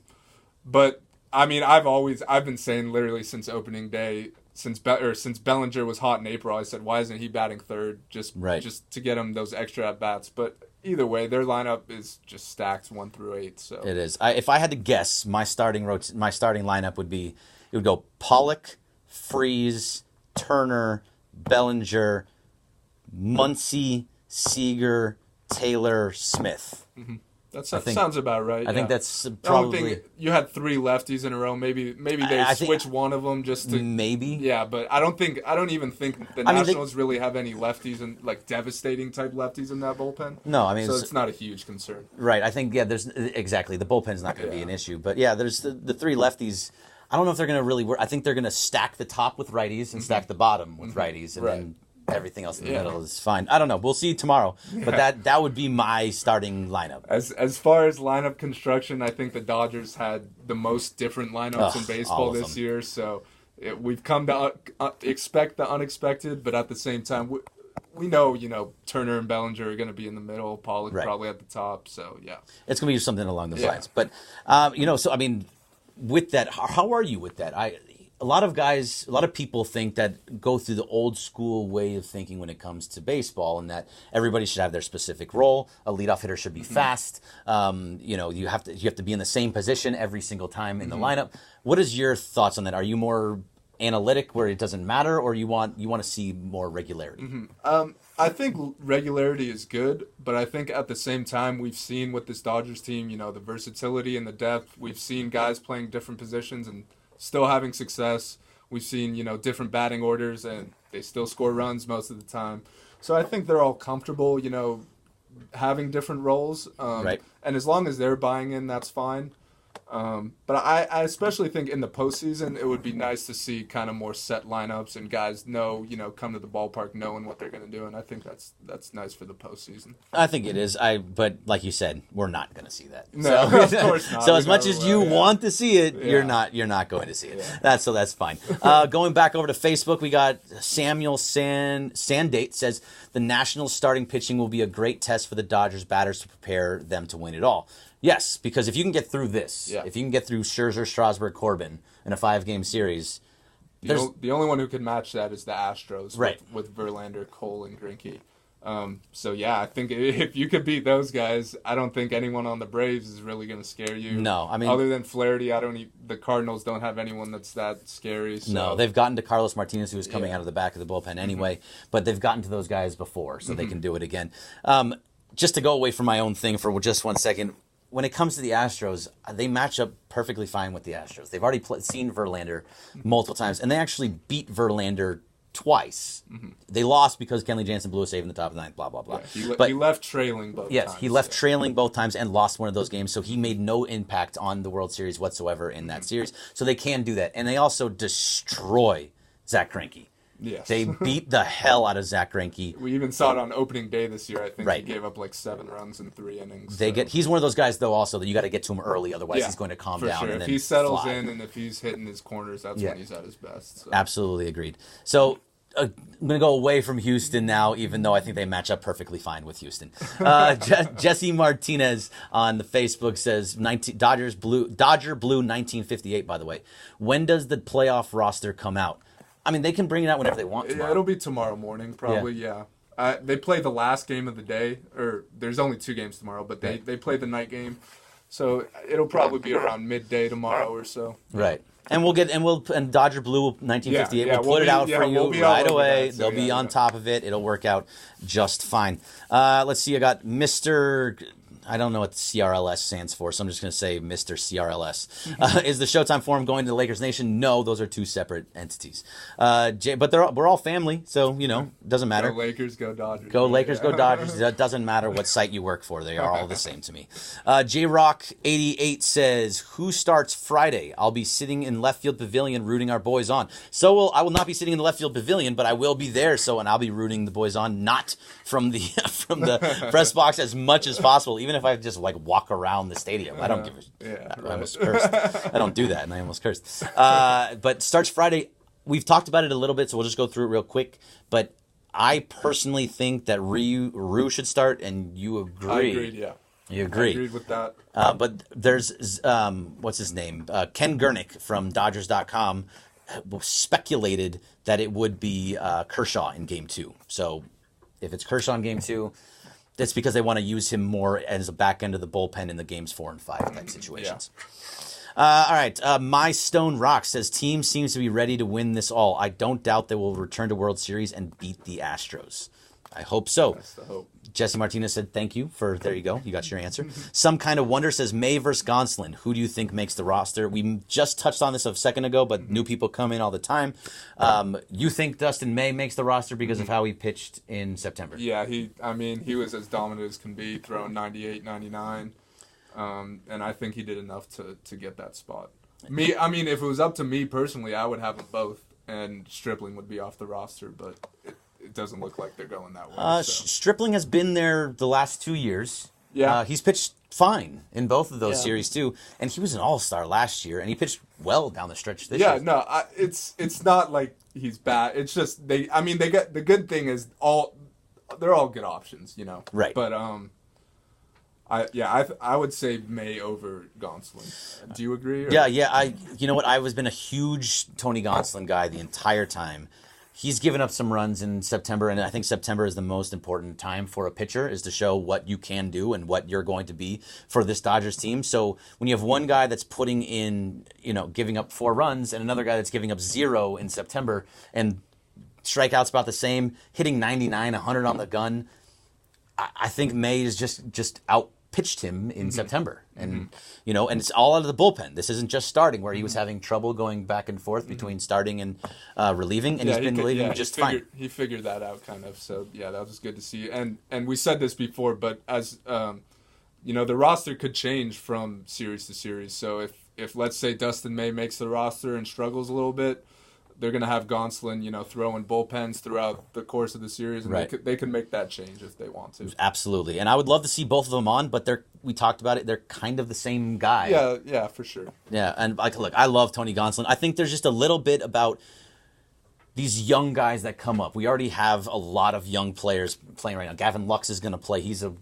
But I mean, I've been saying literally since opening day, since Bellinger was hot in April, I said, why isn't he batting 3rd just to get him those extra at bats? But either way, their lineup is just stacked 1 through 8. So it is. If I had to guess, my starting lineup would go Pollock, Freese, Turner, Bellinger, Muncy, Seager, Taylor, Smith. That sounds about right. I think that's probably. I don't think you had 3 lefties in a row. Maybe they switch one of them just to. Maybe. Yeah, but I don't even think the Nationals really have any lefties and like devastating type lefties in that bullpen. No, I mean, so it's not a huge concern. Right. I think there's exactly the bullpen's not going to be an issue, but there's the 3 lefties. I don't know if they're going to really work. I think they're going to stack the top with righties and stack the bottom with righties, and then everything else in the middle is fine. I don't know. We'll see tomorrow. But that would be my starting lineup. As far as lineup construction, I think the Dodgers had the most different lineups in baseball this year. So we've come to expect the unexpected, but at the same time, we know, Turner and Bellinger are going to be in the middle, Pollock probably at the top. So, yeah. It's going to be something along those lines. But, so, I mean, with that, how are you with that? A lot of people think that go through the old school way of thinking when it comes to baseball, and that everybody should have their specific role. A leadoff hitter should be fast. You have to be in the same position every single time in the lineup. What is your thoughts on that? Are you more analytic where it doesn't matter, or you want to see more regularity? I think regularity is good, but I think at the same time we've seen with this Dodgers team, the versatility and the depth. We've seen guys playing different positions and still having success. We've seen, different batting orders, and they still score runs most of the time. So I think they're all comfortable, having different roles. And as long as they're buying in, that's fine. But I especially think in the postseason, it would be nice to see kind of more set lineups and guys know, come to the ballpark knowing what they're going to do. And I think that's nice for the postseason. I think it is. But like you said, we're not going to see that. No, so, of course not. So as much as you want to see it, Yeah. you're not going to see it. Yeah. That's fine. Going back over to Facebook, we got Samuel Sandate says the Nationals starting pitching will be a great test for the Dodgers batters to prepare them to win it all. Yes, because if you can get through this, if you can get through Scherzer, Strasburg, Corbin in a 5-game series, the only one who can match that is the Astros, right? With Verlander, Cole, and Greinke. So yeah, I think if you could beat those guys, I don't think anyone on the Braves is really going to scare you. No, I mean, other than Flaherty, the Cardinals don't have anyone that's that scary. So. No, they've gotten to Carlos Martinez, who was coming out of the back of the bullpen anyway, but they've gotten to those guys before, so they can do it again. Just to go away from my own thing for just 1 second. When it comes to the Astros, they match up perfectly fine with the Astros. They've already seen Verlander multiple times, and they actually beat Verlander twice. They lost because Kenley Jansen blew a save in the top of the ninth, blah, blah, blah. Yeah, he left trailing both times. Yes, he left trailing both times and lost one of those games, so he made no impact on the World Series whatsoever in that series. So they can do that. And they also destroy Zach Greinke. Yes. They beat the hell out of Zach Greinke. We even saw it on opening day this year. I think Right. he gave up like 7 runs in 3 innings. He's one of those guys, though, also, that you got to get to him early, otherwise he's going to calm for down. Sure. And if then he settles fly. in and if he's hitting his corners, that's when he's at his best. So. Absolutely agreed. So I'm going to go away from Houston now, even though I think they match up perfectly fine with Houston. Jesse Martinez on the Facebook says, Dodger Blue 1958, by the way. When does the playoff roster come out? I mean, they can bring it out whenever they want tomorrow. Yeah, it'll be tomorrow morning, probably, yeah. They play the last game of the day, or there's only 2 games tomorrow, but they play the night game. So it'll probably be around midday tomorrow or so. Right. And Dodger Blue 1958. Yeah, we'll put it out for you right away. So They'll be on top of it. It'll work out just fine. Let's see. I got Mr. I don't know what the CRLS stands for, so I'm just going to say Mr. CRLS. Is the Showtime Forum going to the Lakers Nation? No, those are 2 separate entities. But we're all family, so, doesn't matter. Go Lakers, go Dodgers. Go Lakers, go Dodgers. It doesn't matter what site you work for. They are all the same to me. J-Rock88 says, who starts Friday? I'll be sitting in left field pavilion rooting our boys on. I will not be sitting in the left field pavilion, but I will be there, and I'll be rooting the boys on, not from the press box as much as possible, even if I just walk around the stadium. I don't give a I almost cursed. I don't do that, and I almost cursed. But starts Friday. We've talked about it a little bit, so we'll just go through it real quick. But I personally think that Ryu should start, and you agree. I agreed, yeah. You agree. I agreed with that. But there's, what's his name? Ken Gurnick from Dodgers.com speculated that it would be Kershaw in Game 2. So if it's Kershaw in Game 2, that's because they want to use him more as a back end of the bullpen in the games 4 and 5 type situations. All right. My Stone Rock says, team seems to be ready to win this all. I don't doubt they will return to World Series and beat the Astros. I hope so. That's the hope. Jesse Martinez said, thank you for, there you go. You got your answer. Some Kind of Wonder says, May versus Gonsolin. Who do you think makes the roster? We just touched on this a second ago, but new people come in all the time. You think Dustin May makes the roster because of how he pitched in September? Yeah, he was as dominant as can be, throwing 98, 99. And I think he did enough to get that spot. If it was up to me personally, I would have them both, and Stripling would be off the roster, but it doesn't look like they're going that way. Stripling has been there the last 2 years. Yeah. He's pitched fine in both of those series, too. And he was an all-star last year, and he pitched well down the stretch this year. Yeah, no, it's not like he's bad. It's just they get, the good thing is they're all good options, Right. But I would say May over Gonsolin. Do you agree? Or? Yeah. You know what? I've been a huge Tony Gonsolin guy the entire time. He's given up some runs in September, and I think September is the most important time for a pitcher, is to show what you can do and what you're going to be for this Dodgers team. So when you have one guy that's putting in, giving up 4 runs, and another guy that's giving up 0 in September, and strikeouts about the same, hitting 99, 100 on the gun, I think May is just out-pitched him in September. And, and it's all out of the bullpen. This isn't just starting, where he was having trouble going back and forth between starting and relieving, and he's been relieving just fine. He figured that out kind of. So, yeah, that was good to see. And we said this before, but as the roster could change from series to series. So if let's say Dustin May makes the roster and struggles a little bit, they're going to have Gonsolin, throwing bullpens throughout the course of the series, and they could make that change if they want to. Absolutely. And I would love to see both of them on, but we talked about it, they're kind of the same guy. Yeah, for sure. Yeah, and look, I love Tony Gonsolin. I think there's just a little bit about these young guys that come up. We already have a lot of young players playing right now. Gavin Lux is going to play. He's a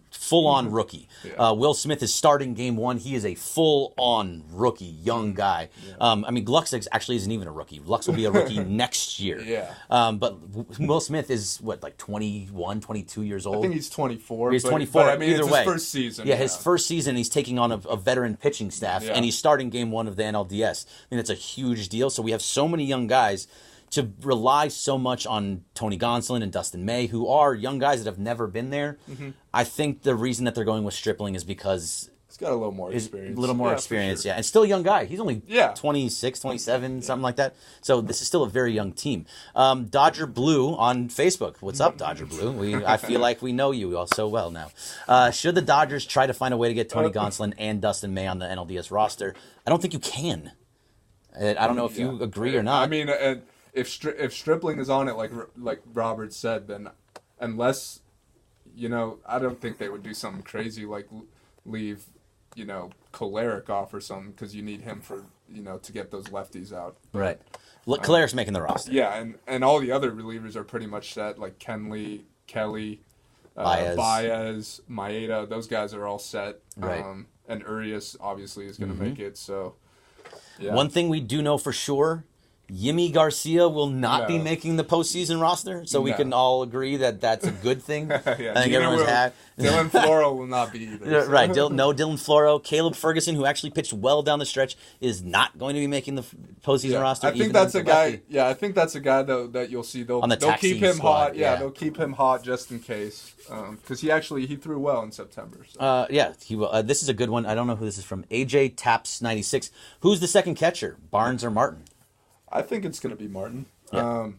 full-on rookie. Yeah. Will Smith is starting game one. He is a full-on rookie, young guy. Yeah. Lux actually isn't even a rookie. Lux will be a rookie next year. Yeah. But Will Smith is, 21, 22 years old? I think he's 24. He's 24. But Either it's way. his first season. Yeah, his first season, he's taking on a veteran pitching staff, and he's starting game one of the NLDS. I mean, it's a huge deal. So we have so many young guys to rely so much on Tony Gonsolin and Dustin May, who are young guys that have never been there. Mm-hmm. I think the reason that they're going with Stripling is because he's got a little more experience. A little more experience, and still a young guy. He's only 26, 27, something like that. So this is still a very young team. Dodger Blue on Facebook. What's up, Dodger Blue? I feel like we know you all so well now. Should the Dodgers try to find a way to get Tony Gonsolin and Dustin May on the NLDS roster? I don't think you can. I don't know if you agree or not. I mean, if Stripling is on it, like Robert said, then unless, I don't think they would do something crazy like leave, Kolarek off or something, because you need him for, to get those lefties out. Right. Look, Kolarik's making the roster. Yeah, and all the other relievers are pretty much set, like Kenley, Kelly, Baez, Maeda. Those guys are all set. Right. And Urias obviously is going to make it. So, yeah. One thing we do know for sure, Yimi Garcia will not be making the postseason roster, so we can all agree that that's a good thing. Yeah, I think everyone's happy. Dylan Floro will not be either. So. Right, no Dylan Floro. Caleb Ferguson, who actually pitched well down the stretch, is not going to be making the postseason roster. I think that's a guy. Yeah, I think that's a guy that you'll see. They'll keep him squad, hot. Yeah, they'll keep him hot just in case, because he threw well in September. So. He will. This is a good one. I don't know who this is from. AJ Taps 96. Who's the second catcher, Barnes or Martin? I think it's going to be Martin. Yeah.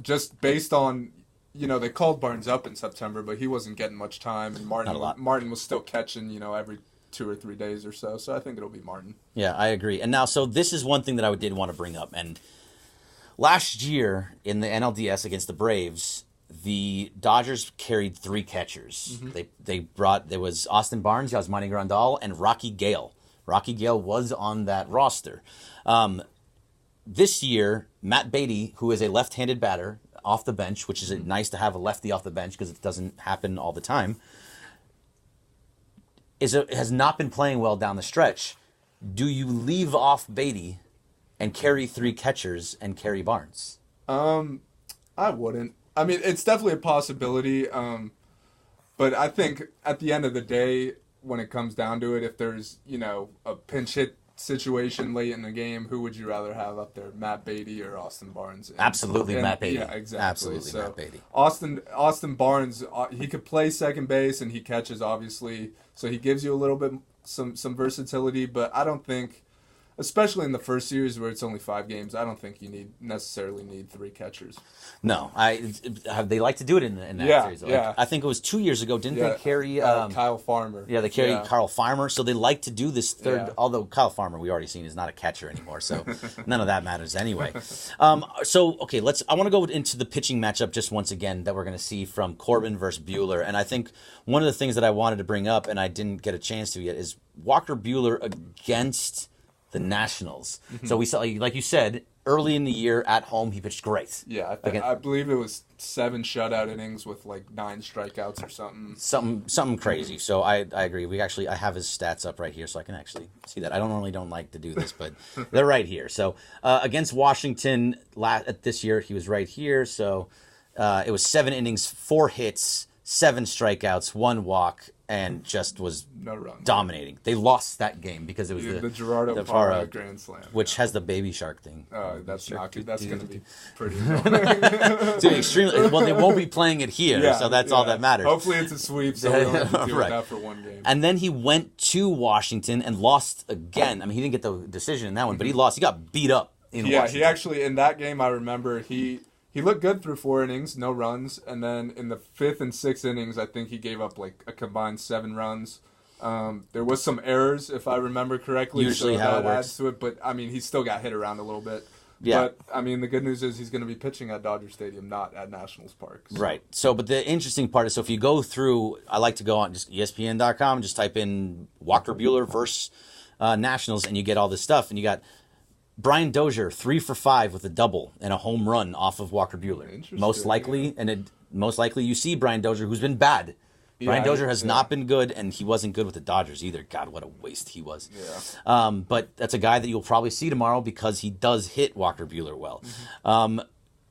Just based on, they called Barnes up in September, but he wasn't getting much time, and Martin was still catching, every 2 or 3 days or so. So I think it'll be Martin. Yeah, I agree. And now, so this is one thing that I did want to bring up. And last year in the NLDS against the Braves, the Dodgers carried 3 catchers. Mm-hmm. There was Austin Barnes, Yasmani Grandal, and Rocky Gale. Rocky Gale was on that roster. This year, Matt Beatty, who is a left-handed batter off the bench, which is nice to have a lefty off the bench because it doesn't happen all the time, has not been playing well down the stretch. Do you leave off Beatty and carry 3 catchers and carry Barnes? I wouldn't. I mean, it's definitely a possibility, but I think at the end of the day, when it comes down to it, if there's, a pinch hit situation late in the game, who would you rather have up there, Matt Beatty or Austin Barnes? Absolutely, Matt Beatty. Yeah, exactly. Absolutely, Matt Beatty. Austin Barnes, he could play second base and he catches, obviously, so he gives you a little bit some versatility. But I don't think, especially in the first series where it's only 5 games, I don't think you necessarily need 3 catchers. No, they like to do it in that series. Yeah. I think it was 2 years ago. Didn't they carry Kyle Farmer? Yeah, they carried Kyle Farmer. So they like to do this third. Yeah. Although Kyle Farmer, we already seen, is not a catcher anymore, so none of that matters anyway. I want to go into the pitching matchup just once again that we're going to see from Corbin versus Buehler, and I think one of the things that I wanted to bring up and I didn't get a chance to yet is Walker Buehler against the Nationals. Mm-hmm. So we saw, like you said, early in the year at home, he pitched great. Yeah, I believe it was 7 shutout innings with 9 strikeouts or something. Something crazy. So I agree. I have his stats up right here, so I can actually see that. I don't like to do this, but they're right here. So against Washington this year, he was right here. So it was 7 innings, 4 hits, 7 strikeouts, 1 walk, and just was dominating. They lost that game because it was the Gerardo Parra Grand Slam, which has the baby shark thing. That's not good. That's going to be pretty Dude, extremely. Well, they won't be playing it here, so that's all that matters. Hopefully it's a sweep, so we don't have to deal with that for 1 game. And then he went to Washington and lost again. I mean, he didn't get the decision in that one, but he lost. He got beat up in Washington. He actually, in that game, I remember he he looked good through 4 innings, no runs, and then in the 5th and 6th innings, I think he gave up like a combined 7 runs. There was some errors, if I remember correctly. Usually so how that it works. adds to it, but I mean, he still got hit around a little bit. Yeah. But I mean, the good news is he's going to be pitching at Dodger Stadium, not at Nationals Park. So. Right. So, but the interesting part is, so if you go through, I like to go on just ESPN.com, just type in Walker Buehler versus Nationals, and you get all this stuff, and you got Brian Dozier 3 for 5 with a double and a home run off of Walker Buehler. Interesting, Most likely, most likely you see Brian Dozier, who's been bad. Brian Dozier has not been good, and he wasn't good with the Dodgers either. God, what a waste he was. Yeah. But that's a guy that you'll probably see tomorrow because he does hit Walker Buehler well.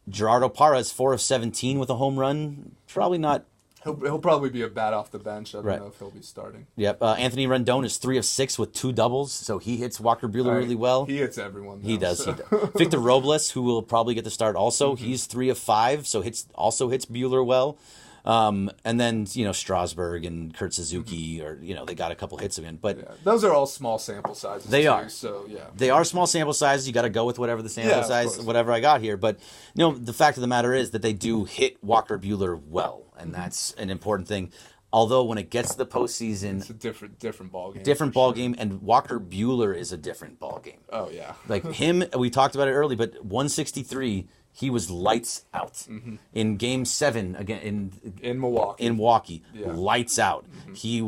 Gerardo Parra 4 of 17 with a home run. Probably not. He'll probably be a bat off the bench. I don't know if he'll be starting. Yep. Anthony Rendon is 3 of 6 with 2 doubles, so he hits Walker Buehler really well. He hits everyone. He though, does. so. He does. Victor Robles, who will probably get the start also, he's 3 of 5, so also hits Buehler well. And then, Strasburg and Kurt Suzuki, or, they got a couple hits again. But Yeah. Those are all small sample sizes. They too, are. So, yeah. They are small sample sizes. You got to go with whatever the sample Yeah, of size, course. whatever I got here. But, the fact of the matter is that they do hit Walker Buehler well, and that's an important thing. Although when it gets to the postseason, It's a different ball game. different ball game, and Walker Buehler is a different ball game. Oh, yeah. Like him, we talked about it early, but 163, he was lights out in Game 7 again In Milwaukee. in Milwaukee. Yeah. Lights out. He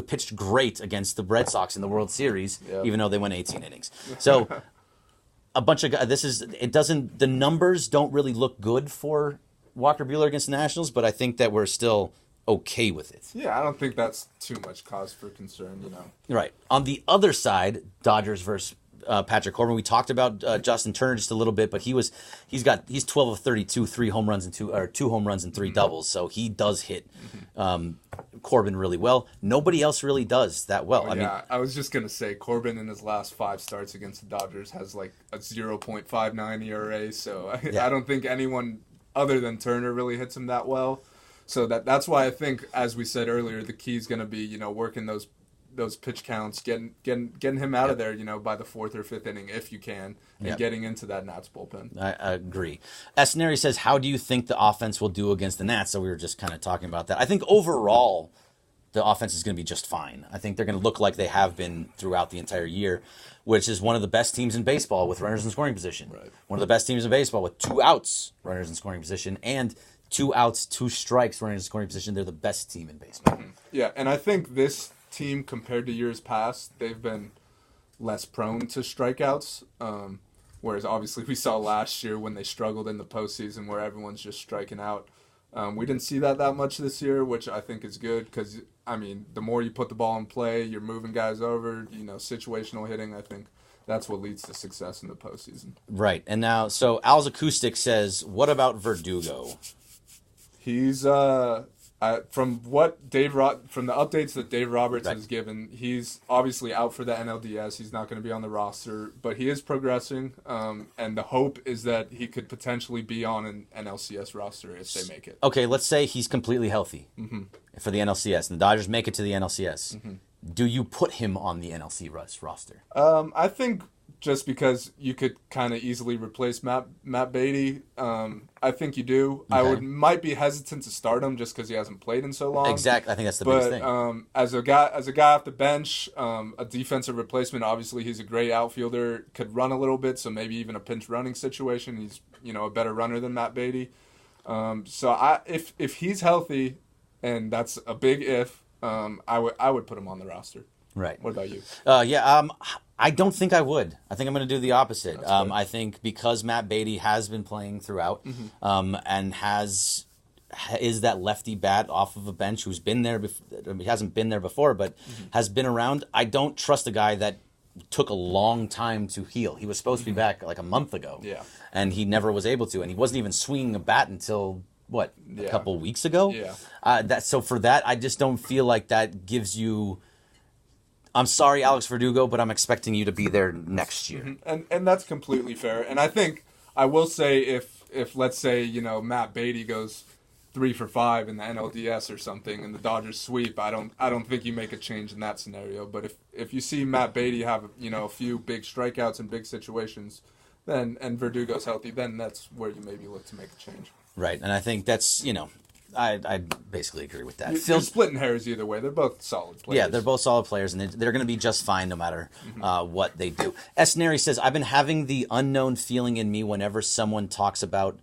pitched great against the Red Sox in the World Series, Yep. even though they went 18 innings. So a bunch of guys. The numbers don't really look good for Walker Buehler against the Nationals, but I think that we're still okay with it. Yeah, I don't think that's too much cause for concern, Right. On the other side, Dodgers versus Patrick Corbin. We talked about Justin Turner just a little bit, but he's 12 of 32, 3 home runs and 2 home runs and 3 doubles. So he does hit Corbin really well. Nobody else really does that well. I was just gonna say Corbin in his last 5 starts against the Dodgers has like a 0.59 ERA. So I don't think anyone other than Turner really hits him that well. So that's why I think, as we said earlier, the key is going to be, working those pitch counts, getting him out of there, by the 4th or 5th inning if you can, and getting into that Nats bullpen. I agree. Esneri says, how do you think the offense will do against the Nats? So we were just kind of talking about that. I think overall, the offense is going to be just fine. I think they're going to look like they have been throughout the entire year, which is one of the best teams in baseball with runners in scoring position. Right. One of the best teams in baseball with 2 outs, runners in scoring position, and 2 outs, 2 strikes, runners in scoring position. They're the best team in baseball. Yeah, and I think this team, compared to years past, they've been less prone to strikeouts. Whereas obviously we saw last year when they struggled in the postseason where everyone's just striking out. We didn't see that much this year, which I think is good because, the more you put the ball in play, you're moving guys over, situational hitting, I think that's what leads to success in the postseason. Right. And now, so Al's Acoustic says, what about Verdugo? He's from the updates that Dave Roberts Right. has given, he's obviously out for the NLDS. He's not going to be on the roster, but he is progressing. And the hope is that he could potentially be on an NLCS roster if they make it. Okay, let's say he's completely healthy for the NLCS, and the Dodgers make it to the NLCS. Do you put him on the NLC roster? I think just because you could kind of easily replace Matt Beatty, I think you do. Okay. I might be hesitant to start him just because he hasn't played in so long. Exactly. I think that's the biggest But thing. as a guy off the bench, a defensive replacement. Obviously, he's a great outfielder. Could run a little bit, so maybe even a pinch running situation. He's a better runner than Matt Beatty. So if he's healthy, and that's a big if, I would put him on the roster. Right. What about you? I don't think I would. I think I'm going to do the opposite. That's good. I think because Matt Beatty has been playing throughout, and is that lefty bat off of a bench who's been there. He hasn't been there before, but has been around. I don't trust a guy that took a long time to heal. He was supposed to be back like a month ago, Yeah. and he never was able to, and he wasn't even swinging a bat until a couple weeks ago. Yeah. So for that, I just don't feel like that gives you. I'm sorry, Alex Verdugo, but I'm expecting you to be there next year. And that's completely fair. And I think I will say if let's say Matt Beatty goes 3 for 5 in the NLDS or something, and the Dodgers sweep, I don't think you make a change in that scenario. But if you see Matt Beatty have a few big strikeouts in big situations, then and Verdugo's healthy, then that's where you maybe look to make a change. Right, and I think that's, I basically agree with that. You're splitting hairs either way. They're both solid players. Yeah, they're both solid players, and they're going to be just fine no matter what they do. S. Neri says, I've been having the unknown feeling in me whenever someone talks about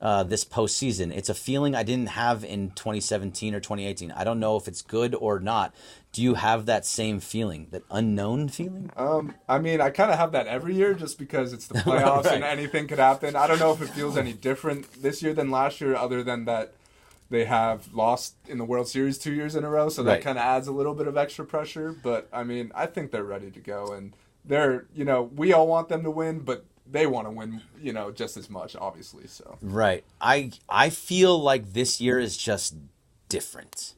this postseason. It's a feeling I didn't have in 2017 or 2018. I don't know if it's good or not. Do you have that same feeling, that unknown feeling? I mean, I kind of have that every year just because it's the playoffs Right. and anything could happen. I don't know if it feels any different this year than last year, other than that they have lost in the World Series 2 years in a row, so that Right. kind of adds a little bit of extra pressure. But, I mean, I think they're ready to go, and they're, we all want them to win, but they want to win, just as much, obviously. So Right. I feel like this year is just different.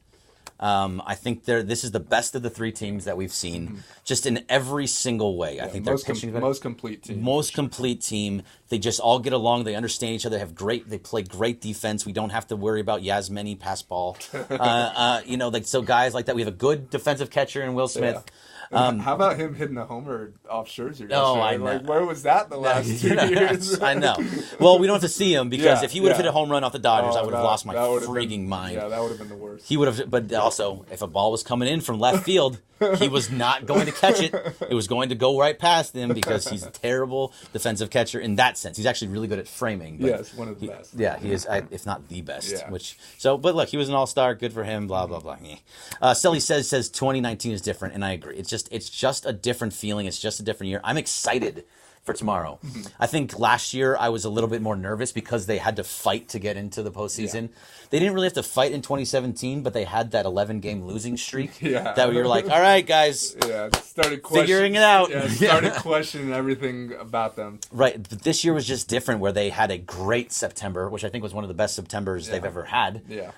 I think this is the best of the three teams that we've seen, just in every single way. I think they're pitching better. most complete team. Most complete team. They just all get along. They understand each other. They play great defense. We don't have to worry about Yasmani pass ball. So guys like that. We have a good defensive catcher in Will Smith. How about him hitting a homer off Scherzer? Oh, I know. Like, where was that the last 2 years? I know. Well, we don't have to see him because Yeah, if he would have yeah. hit a home run off the Dodgers, I would have lost my that would have freaking been, mind. Yeah, that would have been the worst. He would have, but also, if a ball was coming in from left field, he was not going to catch it. It was going to go right past him because he's a terrible defensive catcher in that sense. He's actually really good at framing. But Yes, one of the best. Yeah, he is, if not the best. Yeah. But look, he was an all-star. Good for him. Blah blah blah. Sully says 2019 is different, and I agree. It's just a different feeling. It's just a different year. I'm excited for tomorrow. I think last year I was a little bit more nervous because they had to fight to get into the postseason. Yeah. They didn't really have to fight in 2017, but they had that 11-game losing streak. Yeah. That we were like, all right, guys. Yeah, started figuring it out. Yeah, started questioning everything about them. Right. But this year was just different where they had a great September, which I think was one of the best Septembers they've ever had. Yeah.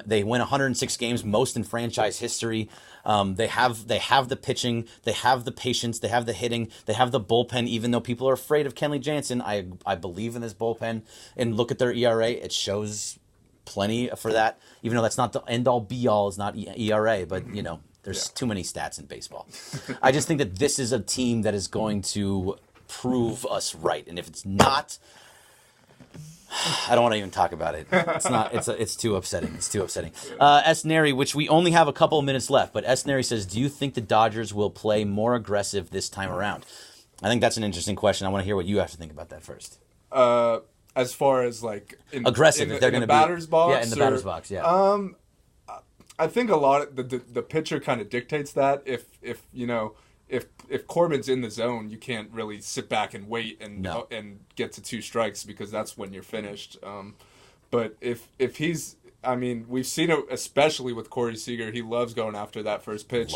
They win 106 games, most in franchise history. They have the pitching, they have the patience, they have the hitting, they have the bullpen. Even though people are afraid of Kenley Jansen, I believe in this bullpen. And look at their ERA; it shows plenty for that. Even though that's not the end all be all, is not ERA, but there's too many stats in baseball. I just think that this is a team that is going to prove us right, and if it's not, I don't want to even talk about it. It's not. It's too upsetting. It's too upsetting. S. Neri, which we only have a couple of minutes left, but S. Neri says, "Do you think the Dodgers will play more aggressive this time around?" I think that's an interesting question. I want to hear what you have to think about that first. As far as like aggressive, if they're going to be batter's box, yeah, in the batter's box, yeah. I think a lot of the pitcher kind of dictates that. If Corbin's in the zone, you can't really sit back and wait and get to 2 strikes because that's when you're finished. But if he's, I mean, we've seen it especially with Corey Seager. He loves going after that first pitch,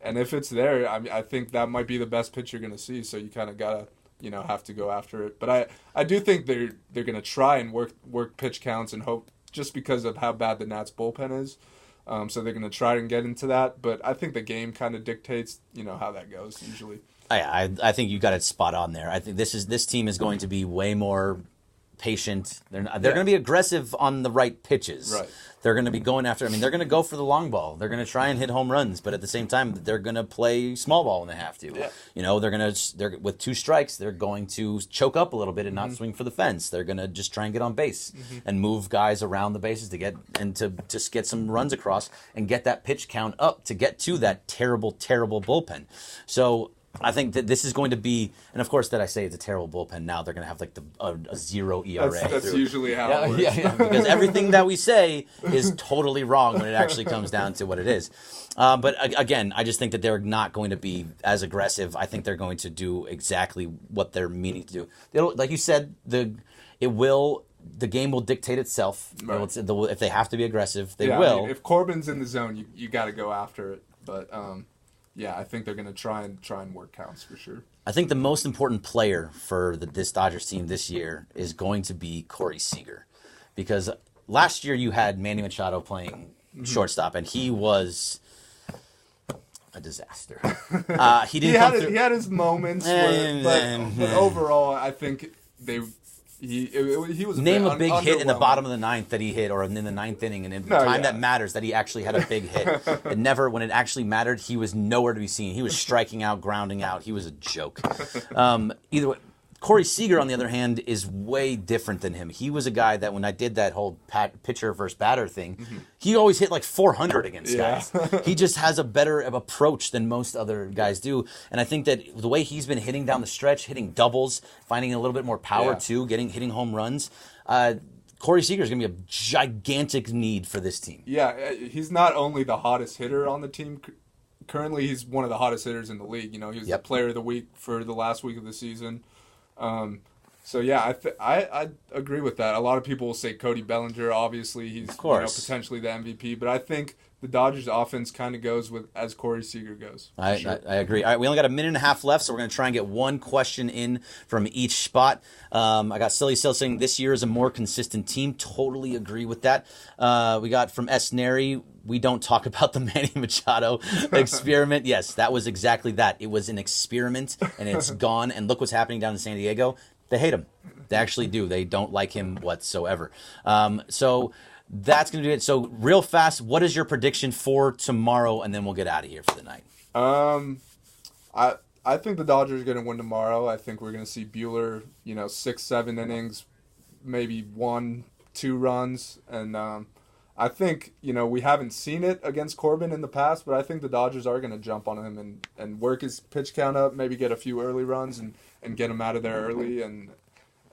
and if it's there, I think that might be the best pitch you're going to see. So you kind of gotta have to go after it. But I do think they're going to try and work pitch counts and hope just because of how bad the Nats bullpen is. So they're going to try and get into that, but I think the game kind of dictates, how that goes usually. I think you got it spot on there. I think this team is going to be way more patient. They're going to be aggressive on the right pitches. Right. They're going to be going after. I mean, they're going to go for the long ball. They're going to try and hit home runs, but at the same time, they're going to play small ball when they have to. Yeah. They're with 2 strikes. They're going to choke up a little bit and not swing for the fence. They're going to just try and get on base and move guys around the bases to just get some runs across and get that pitch count up to get to that terrible, terrible bullpen. So I think that this is going to be, and of course that I say it's a terrible bullpen now, they're going to have like a 0 ERA. That's usually how it works. Yeah, because everything that we say is totally wrong when it actually comes down to what it is. But again, I just think that they're not going to be as aggressive. I think they're going to do exactly what they're meaning to do. Like you said, the game will dictate itself. Right. If they have to be aggressive, they will. I mean, if Corbin's in the zone, you got to go after it. But yeah, I think they're going to try and work counts for sure. I think the most important player for this Dodgers team this year is going to be Corey Seager, because last year you had Manny Machado playing shortstop, and he was a disaster. He had his moments, but overall, I think he was name a big hit in the bottom of the 9th that he hit, or in the 9th inning, and in the time that matters that he actually had a big hit. When it actually mattered, he was nowhere to be seen. He was striking out, grounding out. He was a joke. Either way, Corey Seager, on the other hand, is way different than him. He was a guy that when I did that whole pitcher versus batter thing, he always hit like 400 against guys. He just has a better approach than most other guys do. And I think that the way he's been hitting down the stretch, hitting doubles, finding a little bit more power too, hitting home runs, Corey Seager is going to be a gigantic need for this team. Yeah, he's not only the hottest hitter on the team. Currently, he's one of the hottest hitters in the league. You know, he was the player of the week for the last week of the season. So yeah, I agree with that. A lot of people will say Cody Bellinger. Obviously, he's potentially the MVP, but I think the Dodgers' offense kind of goes with as Corey Seager goes. I agree. All right, we only got a minute and a half left, so we're going to try and get one question in from each spot. I got Silly Still saying this year is a more consistent team. Totally agree with that. We got from S. Neri, we don't talk about the Manny Machado experiment. Yes, that was exactly that. It was an experiment, and it's gone. And look what's happening down in San Diego. They hate him. They actually do. They don't like him whatsoever. So that's going to do it. So real fast, what is your prediction for tomorrow? And then we'll get out of here for the night. I think the Dodgers are going to win tomorrow. I think we're going to see Buehler, 6-7 innings, maybe 1-2 runs. And I think, we haven't seen it against Corbin in the past, but I think the Dodgers are going to jump on him and work his pitch count up, maybe get a few early runs and get him out of there early and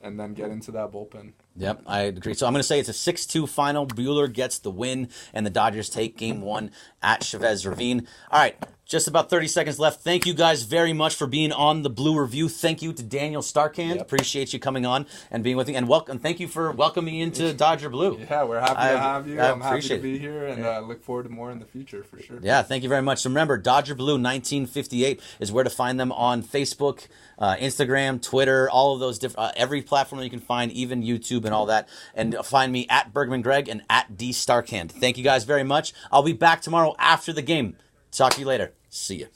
then get into that bullpen. Yep, I agree. So I'm going to say it's a 6-2 final. Buehler gets the win, and the Dodgers take Game 1 at Chavez Ravine. All right, just about 30 seconds left. Thank you guys very much for being on the Blue Review. Thank you to Daniel Starkhand. Appreciate you coming on and being with me. And welcome. Thank you for welcoming me into Dodger Blue. Yeah, we're happy to have you. I'm happy to be here, and I look forward to more in the future for sure. Yeah, thank you very much. So remember, Dodger Blue 1958 is where to find them on Facebook, Instagram, Twitter, all of those different, every platform that you can find, even YouTube and all that. And find me at Bergman Greg and at D Starkhand. Thank you guys very much. I'll be back tomorrow after the game. Talk to you later. See ya.